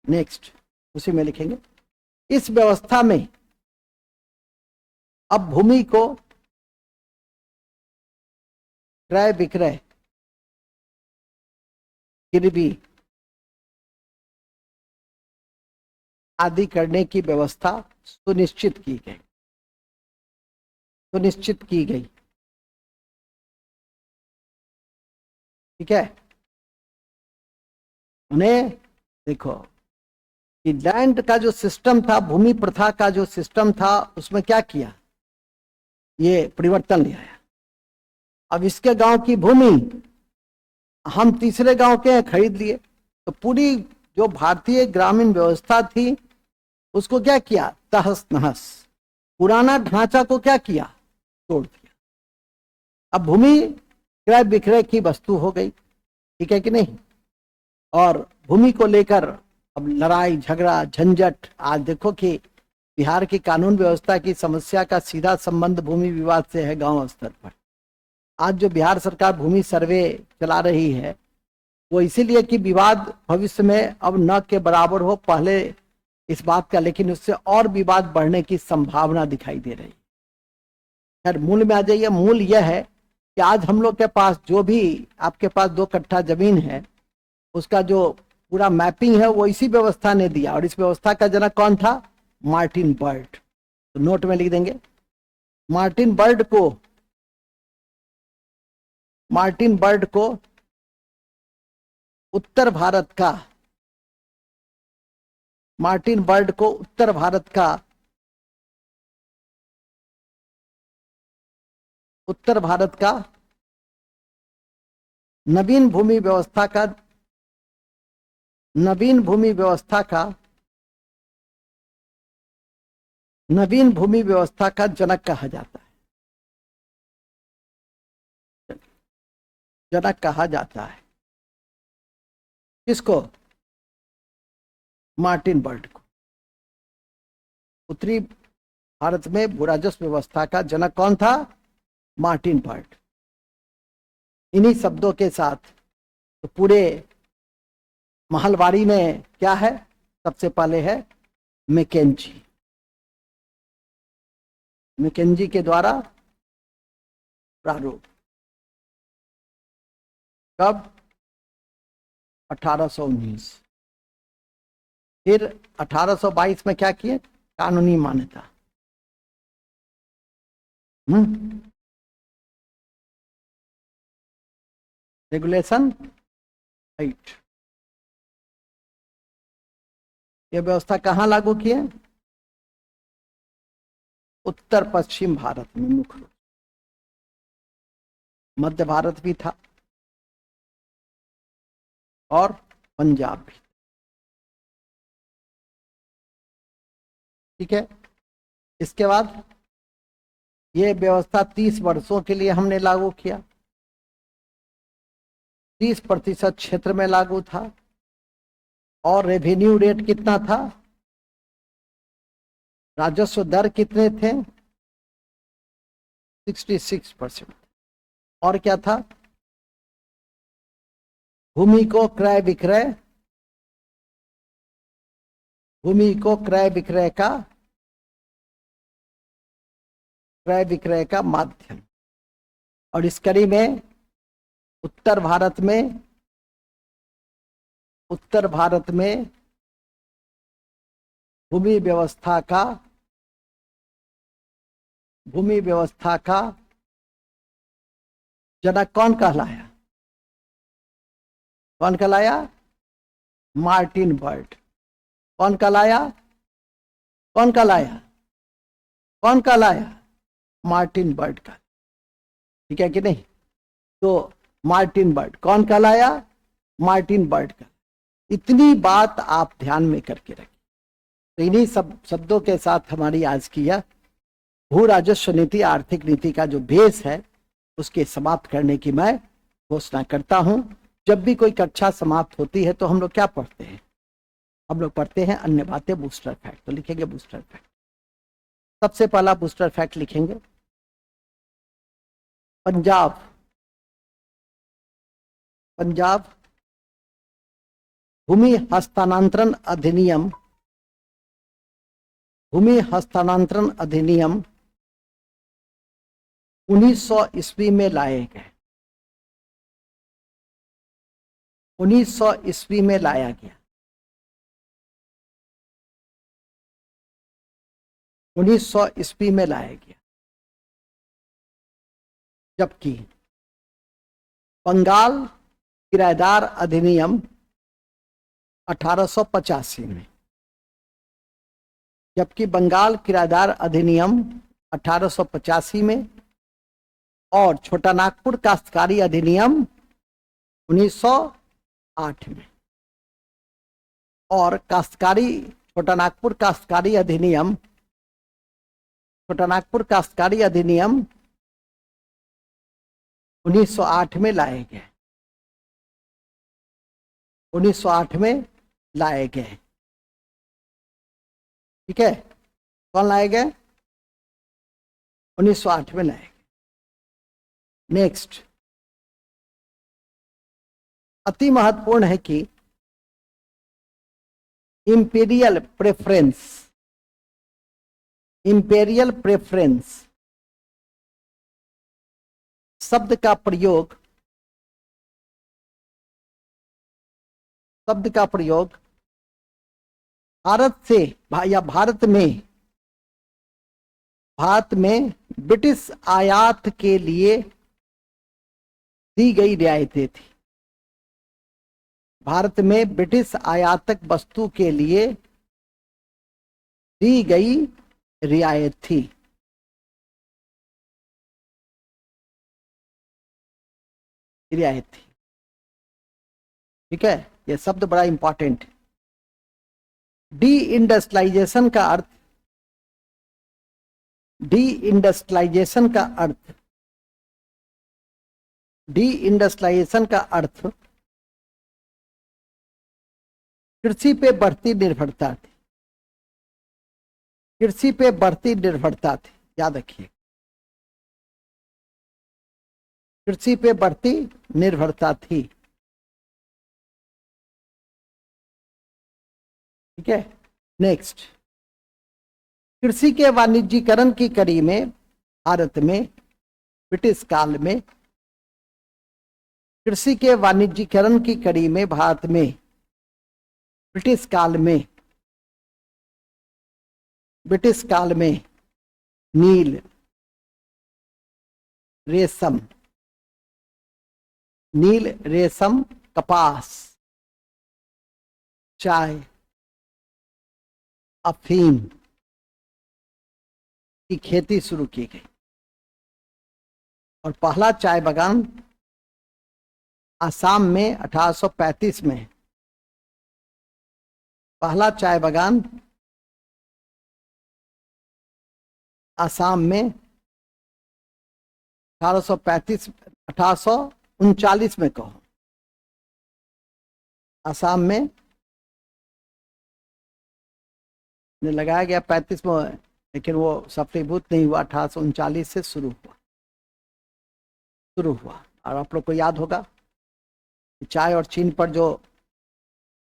नेक्स्ट उसी में लिखेंगे, इस व्यवस्था में अब भूमि को क्रय विक्रय, गिरवी आदि करने की व्यवस्था सुनिश्चित की गई। ठीक है। उन्हें देखो कि लैंड का जो सिस्टम था, भूमि प्रथा का जो सिस्टम था, उसमें क्या किया? ये परिवर्तन ले आया। अब इसके गांव की भूमि हम तीसरे गांव के खरीद लिए, तो पूरी जो भारतीय ग्रामीण व्यवस्था थी उसको क्या किया? तहस नहस। पुराना ढांचा को क्या किया? तोड़ दिया। अब भूमि क्रय विक्रय की वस्तु हो गई। ठीक है कि नहीं? और भूमि को लेकर अब लड़ाई झगड़ा झंझट, आज देखो कि बिहार की कानून व्यवस्था की समस्या का सीधा संबंध भूमि विवाद से है गांव स्तर पर। आज जो बिहार सरकार भूमि सर्वे चला रही है वो इसीलिए कि विवाद भविष्य में अब न के बराबर हो पहले इस बात का, लेकिन उससे और विवाद बढ़ने की संभावना दिखाई दे रही है। खैर मूल में आ जाइए। मूल यह है कि आज हम लोग के पास जो भी आपके पास 2 कट्ठा जमीन है उसका जो पूरा मैपिंग है वो इसी व्यवस्था ने दिया, और इस व्यवस्था का जनक कौन था? Martin bird. तो नोट में लिख देंगे मार्टिन बर्ड को, मार्टिन बर्ड को उत्तर भारत का, मार्टिन बर्ड को उत्तर भारत का, उत्तर भारत का नवीन भूमि व्यवस्था का, नवीन भूमि व्यवस्था का, नवीन भूमि व्यवस्था का जनक कहा जाता है, जनक कहा जाता है। किसको? मार्टिन बर्ड को। उत्तरी भारत में भू राजस्व व्यवस्था का जनक कौन था? Martin bird. इन्हीं शब्दों के साथ तो पूरे महलबारी में क्या है? सबसे पहले है मैकेंजी, मैकेंजी के द्वारा प्रारूप। कब? 1819। फिर 1822 में क्या किए? कानूनी मान्यता। रेगुलेशन 8। यह व्यवस्था कहां लागू किए? उत्तर पश्चिम भारत में मुख्य रूप, मध्य भारत भी था और पंजाब भी। ठीक है। इसके बाद यह व्यवस्था 30 वर्षों के लिए हमने लागू किया। 30% क्षेत्र में लागू था और रेवेन्यू रेट कितना था? राजस्व दर कितने थे? 66%। और क्या था? भूमि को क्रय विक्रय, भूमि को क्रय विक्रय का, क्रय विक्रय का माध्यम। और इस कड़ी में उत्तर भारत में, उत्तर भारत में भूमि व्यवस्था का, भूमि व्यवस्था का जनक कौन कहलाया? कौन कहलाया? Martin bird. कौन कहलाया? कौन कहलाया? कौन कहलाया? मार्टिन बर्ड का। ठीक है कि नहीं? तो मार्टिन बर्ड कौन कहलाया? मार्टिन बर्ड का। इतनी बात आप ध्यान में करके रखें। तो इन्हीं सब शब्दों के साथ हमारी आज की यह भू राजस्व नीति, आर्थिक नीति का जो बेस है उसके समाप्त करने की मैं घोषणा करता हूं। जब भी कोई कक्षा समाप्त होती है तो हम लोग क्या पढ़ते हैं? हम लोग पढ़ते हैं अन्य बातें, बूस्टर फैक्ट। तो लिखेंगे बूस्टर फैक्ट। सबसे पहला बूस्टर फैक्ट लिखेंगे पंजाब, पंजाब भूमि हस्तांतरण अधिनियम, भूमि हस्तांतरण अधिनियम 1900 ईस्वी में लाए गए। 1900 ईस्वी में लाया गया। 1900 ईस्वी में लाया गया। जबकि बंगाल किराएदार अधिनियम 1885 में, जबकि बंगाल किराएदार अधिनियम 1885 में और छोटा नागपुर काश्तकारी अधिनियम 1908 में, और काश्तकारी, छोटा नागपुर काश्तकारी अधिनियम, छोटा नागपुर काश्तकारी अधिनियम 1908 में लाए गए। 1908 में लाए गए। ठीक है, कौन लाए गए? 1908 में लाए गए। नेक्स्ट, अति महत्वपूर्ण है कि इंपीरियल प्रेफरेंस, इंपेरियल प्रेफरेंस शब्द का प्रयोग, शब्द का प्रयोग भारत से या भारत में ब्रिटिश आयात के लिए दी गई रियायतें थी। भारत में ब्रिटिश आयातक वस्तु के लिए दी गई रियायत थी। रियायत थी, ठीक है, यह शब्द बड़ा इंपॉर्टेंट है। डी इंडस्ट्रियलाइजेशन का अर्थ, डी इंडस्ट्रियलाइजेशन का अर्थ, डी इंडस्ट्रियलाइजेशन का अर्थ कृषि पे बढ़ती निर्भरता थी, कृषि पे बढ़ती निर्भरता थी, याद रखिए, कृषि पे बढ़ती निर्भरता थी। ठीक है, नेक्स्ट, कृषि के वाणिज्यीकरण की कड़ी में भारत में ब्रिटिश काल में, कृषि के वाणिज्यीकरण की कड़ी में भारत में ब्रिटिश काल में, ब्रिटिश काल में नील, रेशम, नील, रेशम, कपास, चाय, अफीम की खेती शुरू की गई और पहला चाय बागान आसाम में 1835 में, पहला चाय बागान आसाम में 1839 में कहो, आसाम में लगाया गया 35 में, लेकिन वो सफलीभूत नहीं हुआ। 1839 से शुरू हुआ। और आप लोग को याद होगा कि चाय और चीन पर जो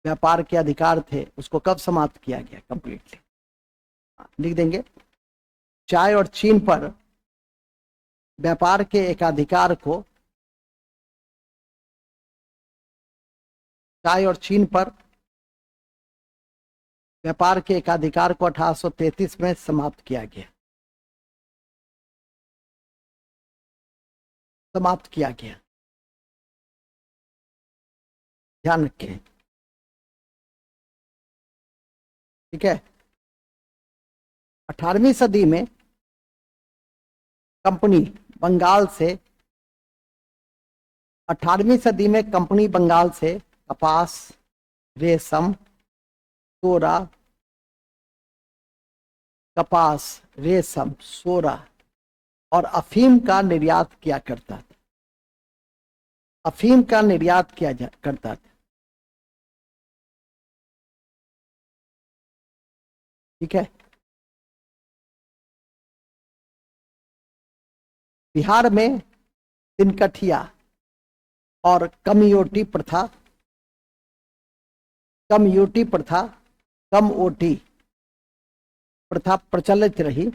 व्यापार के अधिकार थे उसको कब समाप्त किया गया कंप्लीटली, लिख देंगे। चाय और चीन पर व्यापार के एक अधिकार को, चाय और चीन पर व्यापार के एक अधिकार को 1833 में समाप्त किया गया, समाप्त किया गया, ध्यान रखें। ठीक है, 18वीं सदी में कंपनी बंगाल से, 18वीं सदी में कंपनी बंगाल से कपास, रेशम, सोरा, कपास, रेशम, सोरा और अफीम का निर्यात किया करता था, अफीम का निर्यात किया करता था। ठीक है, बिहार में तिनकठिया और कमयोटी प्रथा, कमयोटी प्रथा, कम ओटी प्रथा प्रचलित रही,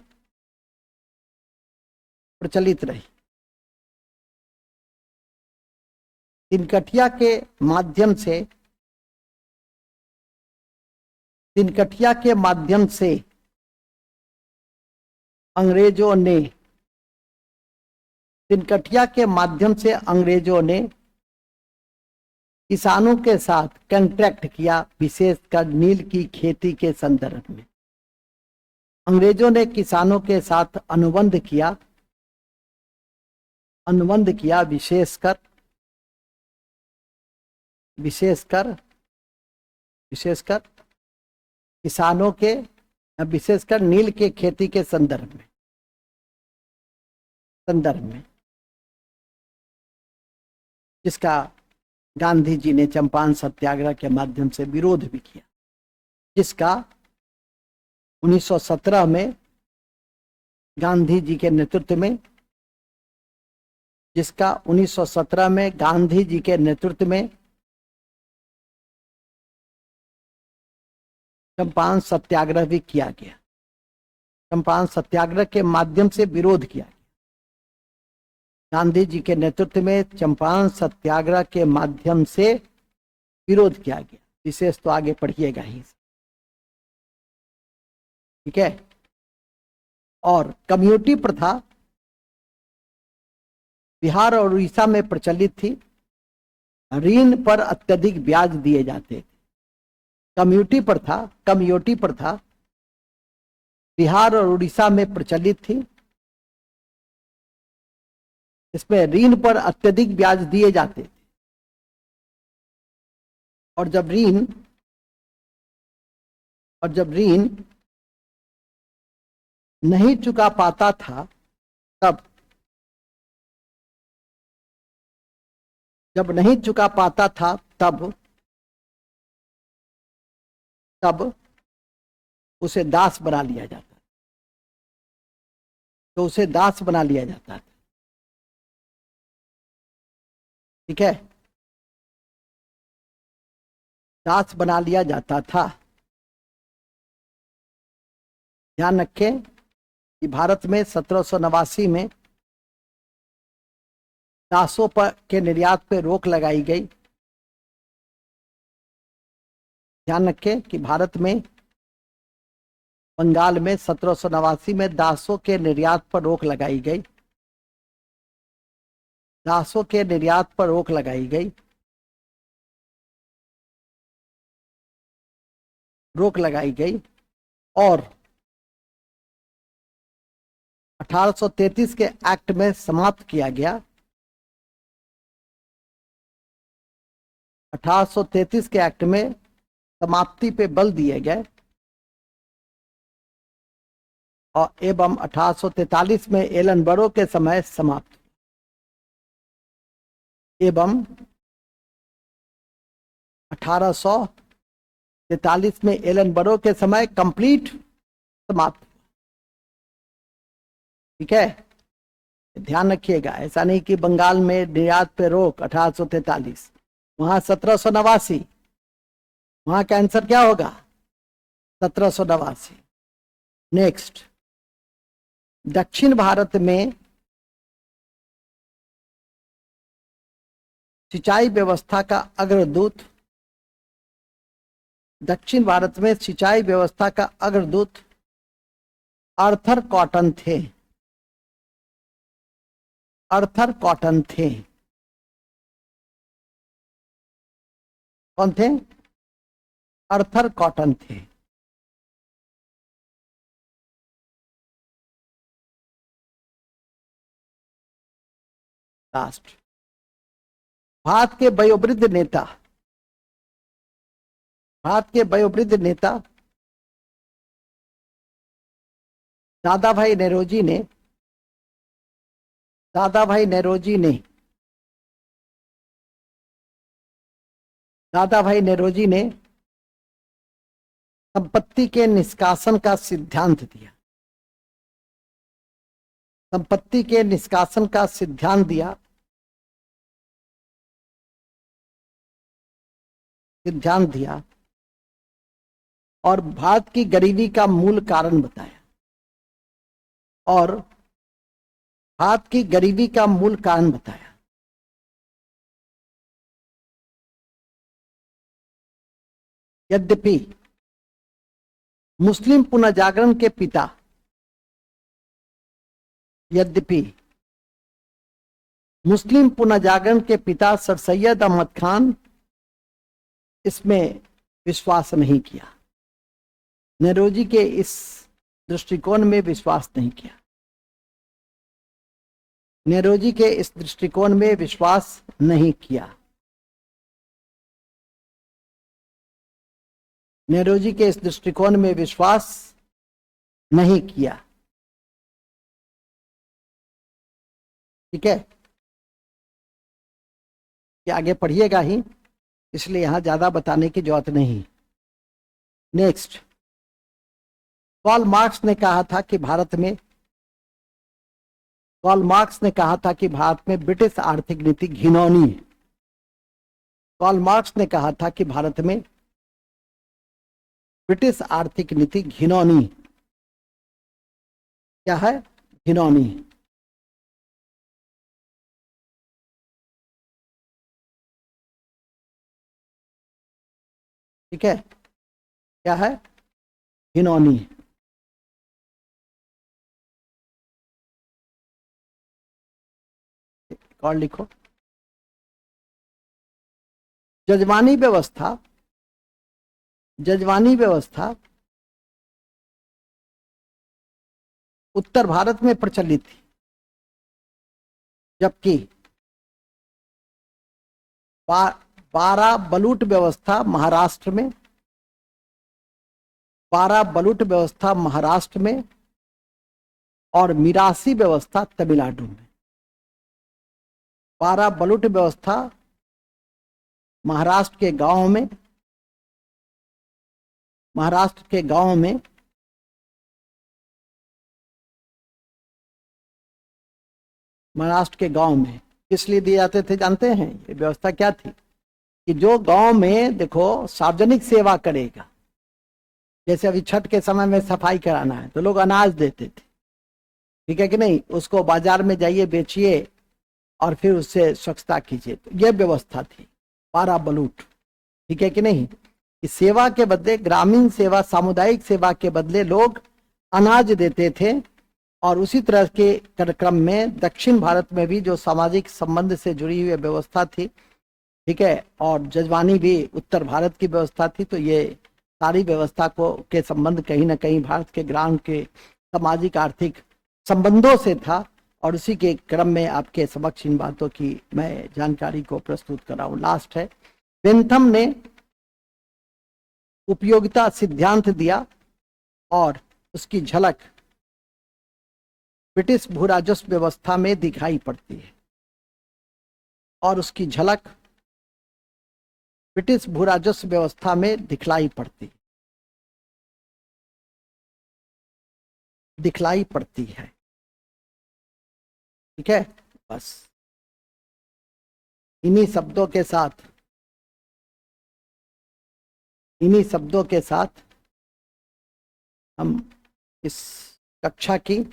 प्रचलित रही। तिनकठिया के माध्यम से, तिनकठिया के माध्यम से अंग्रेजों ने, तिनकठिया के माध्यम से अंग्रेजों ने किसानों के साथ कॉन्ट्रैक्ट किया, विशेषकर नील की खेती के संदर्भ में। अंग्रेजों ने किसानों के साथ अनुबंध किया, अनुबंध किया, विशेषकर विशेषकर विशेषकर किसानों के, विशेषकर नील के खेती के संदर्भ में, जिसका गांधी जी ने चंपारण सत्याग्रह के माध्यम से विरोध भी किया, जिसका 1917 में गांधी जी के नेतृत्व में, जिसका 1917 में गांधी जी के नेतृत्व में चंपारण सत्याग्रह भी किया गया। चंपारण सत्याग्रह के माध्यम से विरोध किया गया। गांधी जी के नेतृत्व में चंपारण सत्याग्रह के माध्यम से विरोध किया गया। विशेष तो आगे पढ़िएगा ही, ठीक है। और कम्युनिटी प्रथा बिहार और उड़ीसा में प्रचलित थी। ऋण पर अत्यधिक ब्याज दिए जाते थे। कम्युनिटी प्रथा बिहार और उड़ीसा में प्रचलित थी। इसमें ऋण पर अत्यधिक ब्याज दिए जाते थे, और जब ऋण नहीं चुका पाता था, तब उसे दास बना लिया जाता। ठीक है, दास बना लिया जाता था। ध्यान रखें कि भारत में 1789 में दासों पर के निर्यात पर रोक लगाई गई। ध्यान रखें कि भारत में, बंगाल में 1789 में दासों के निर्यात पर रोक लगाई गई। दासों के निर्यात पर रोक लगाई गई और 1833 के एक्ट में समाप्त किया गया। 1833 के एक्ट में समाप्ति पे बल दिए गए और एवं 1843 में एलनबरो के समय समाप्त। एवं 1843 में एलनबरो के समय कंप्लीट समाप्त। ठीक है, ध्यान रखिएगा। ऐसा नहीं कि बंगाल में निर्यात पे रोक 1843, वहां 1789, वहां का आंसर क्या होगा? 1789। नेक्स्ट, दक्षिण भारत में सिंचाई व्यवस्था का अग्रदूत, दक्षिण भारत में सिंचाई व्यवस्था का अग्रदूत आर्थर कॉटन थे। कौन थे? आर्थर कॉटन थे। लास्ट, भारत के वयोवृद्ध नेता दादा भाई नेरोजी ने संपत्ति के निष्कासन का सिद्धांत दिया। और भारत की गरीबी का मूल कारण बताया। यद्यपि मुस्लिम पुनर्जागरण के पिता सर सैयद अहमद खान इसमें विश्वास नहीं किया। नेरोजी के इस दृष्टिकोण में विश्वास नहीं किया। नेरोजी के इस दृष्टिकोण में विश्वास नहीं किया। नेरोजी के इस दृष्टिकोण में विश्वास नहीं किया। ठीक है, ये आगे पढ़िएगा ही, इसलिए यहां ज्यादा बताने की जरूरत नहीं। नेक्स्ट, कार्ल मार्क्स ने कहा था कि भारत में कार्ल मार्क्स ने कहा था कि भारत में ब्रिटिश आर्थिक नीति घिनौनी है। कार्ल मार्क्स ने कहा था कि भारत में ब्रिटिश आर्थिक नीति घिनौनी, क्या है, घिनौनी। ठीक है, क्या है, घिनौनी। और लिखो, जजमानी व्यवस्था, जजमानी व्यवस्था उत्तर भारत में प्रचलित थी, जबकि बारह बलूट व्यवस्था महाराष्ट्र में, बारह बलूट व्यवस्था महाराष्ट्र में और मिरासी व्यवस्था तमिलनाडु में। बारह बलूट व्यवस्था महाराष्ट्र के गांव में, महाराष्ट्र के गांव में महाराष्ट्र के गांव में किस लिए दिए जाते थे जानते हैं? ये व्यवस्था क्या थी कि जो गांव में देखो सार्वजनिक सेवा करेगा, जैसे अभी छठ के समय में सफाई कराना है तो लोग अनाज देते थे, ठीक है कि नहीं, उसको बाजार में जाइए बेचिए और फिर उससे स्वच्छता कीजिए। तो यह व्यवस्था थी बारह बलूट, ठीक है कि नहीं, कि सेवा के बदले, ग्रामीण सेवा, सामुदायिक सेवा के बदले लोग अनाज देते थे। और उसी तरह के कार्यक्रम में दक्षिण भारत में भी जो सामाजिक संबंध से जुड़ी हुई व्यवस्था थी, ठीक है, और जजवानी भी उत्तर भारत की व्यवस्था थी। तो ये सारी व्यवस्था को के संबंध कहीं ना कहीं भारत के ग्राम के सामाजिक आर्थिक संबंधों से था। और उसी के क्रम में आपके समक्ष इन बातों की मैं जानकारी को प्रस्तुत कर रहा हूं। लास्ट है, बेंथम ने उपयोगिता सिद्धांत दिया और उसकी झलक ब्रिटिश भू राजस्व व्यवस्था में दिखाई पड़ती है, और उसकी झलक ब्रिटिश भू राजस्व व्यवस्था में दिखलाई पड़ती है। ठीक है, बस इन्हीं शब्दों के साथ, इन्हीं शब्दों के साथ हम इस कक्षा की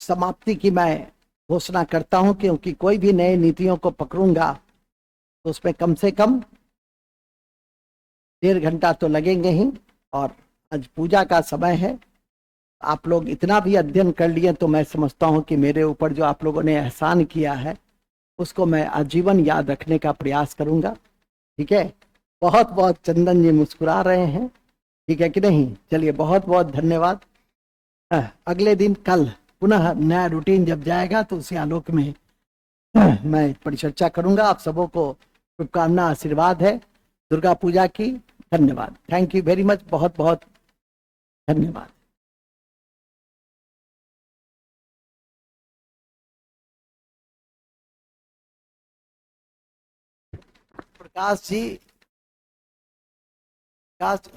समाप्ति की मैं घोषणा करता हूं, क्योंकि कोई भी नए नीतियों को पकड़ूंगा तो उसमें कम से कम 1.5 घंटा तो लगेंगे ही। और आज पूजा का समय है, आप लोग इतना भी अध्ययन कर लिए तो मैं समझता हूं कि मेरे ऊपर जो आप लोगों ने एहसान किया है उसको मैं आजीवन याद रखने का प्रयास करूंगा। ठीक है, बहुत बहुत, चंदन जी मुस्कुरा रहे हैं, ठीक है कि नहीं, चलिए बहुत बहुत धन्यवाद। अगले दिन कल पुनः नया रूटीन जब जाएगा तो उसी आलोक में मैं परिचर्चा करूंगा। आप सबों को शुभकामना, आशीर्वाद है दुर्गा पूजा की। धन्यवाद, थैंक यू वेरी मच, बहुत बहुत धन्यवाद। प्रकाश जी, प्रकाश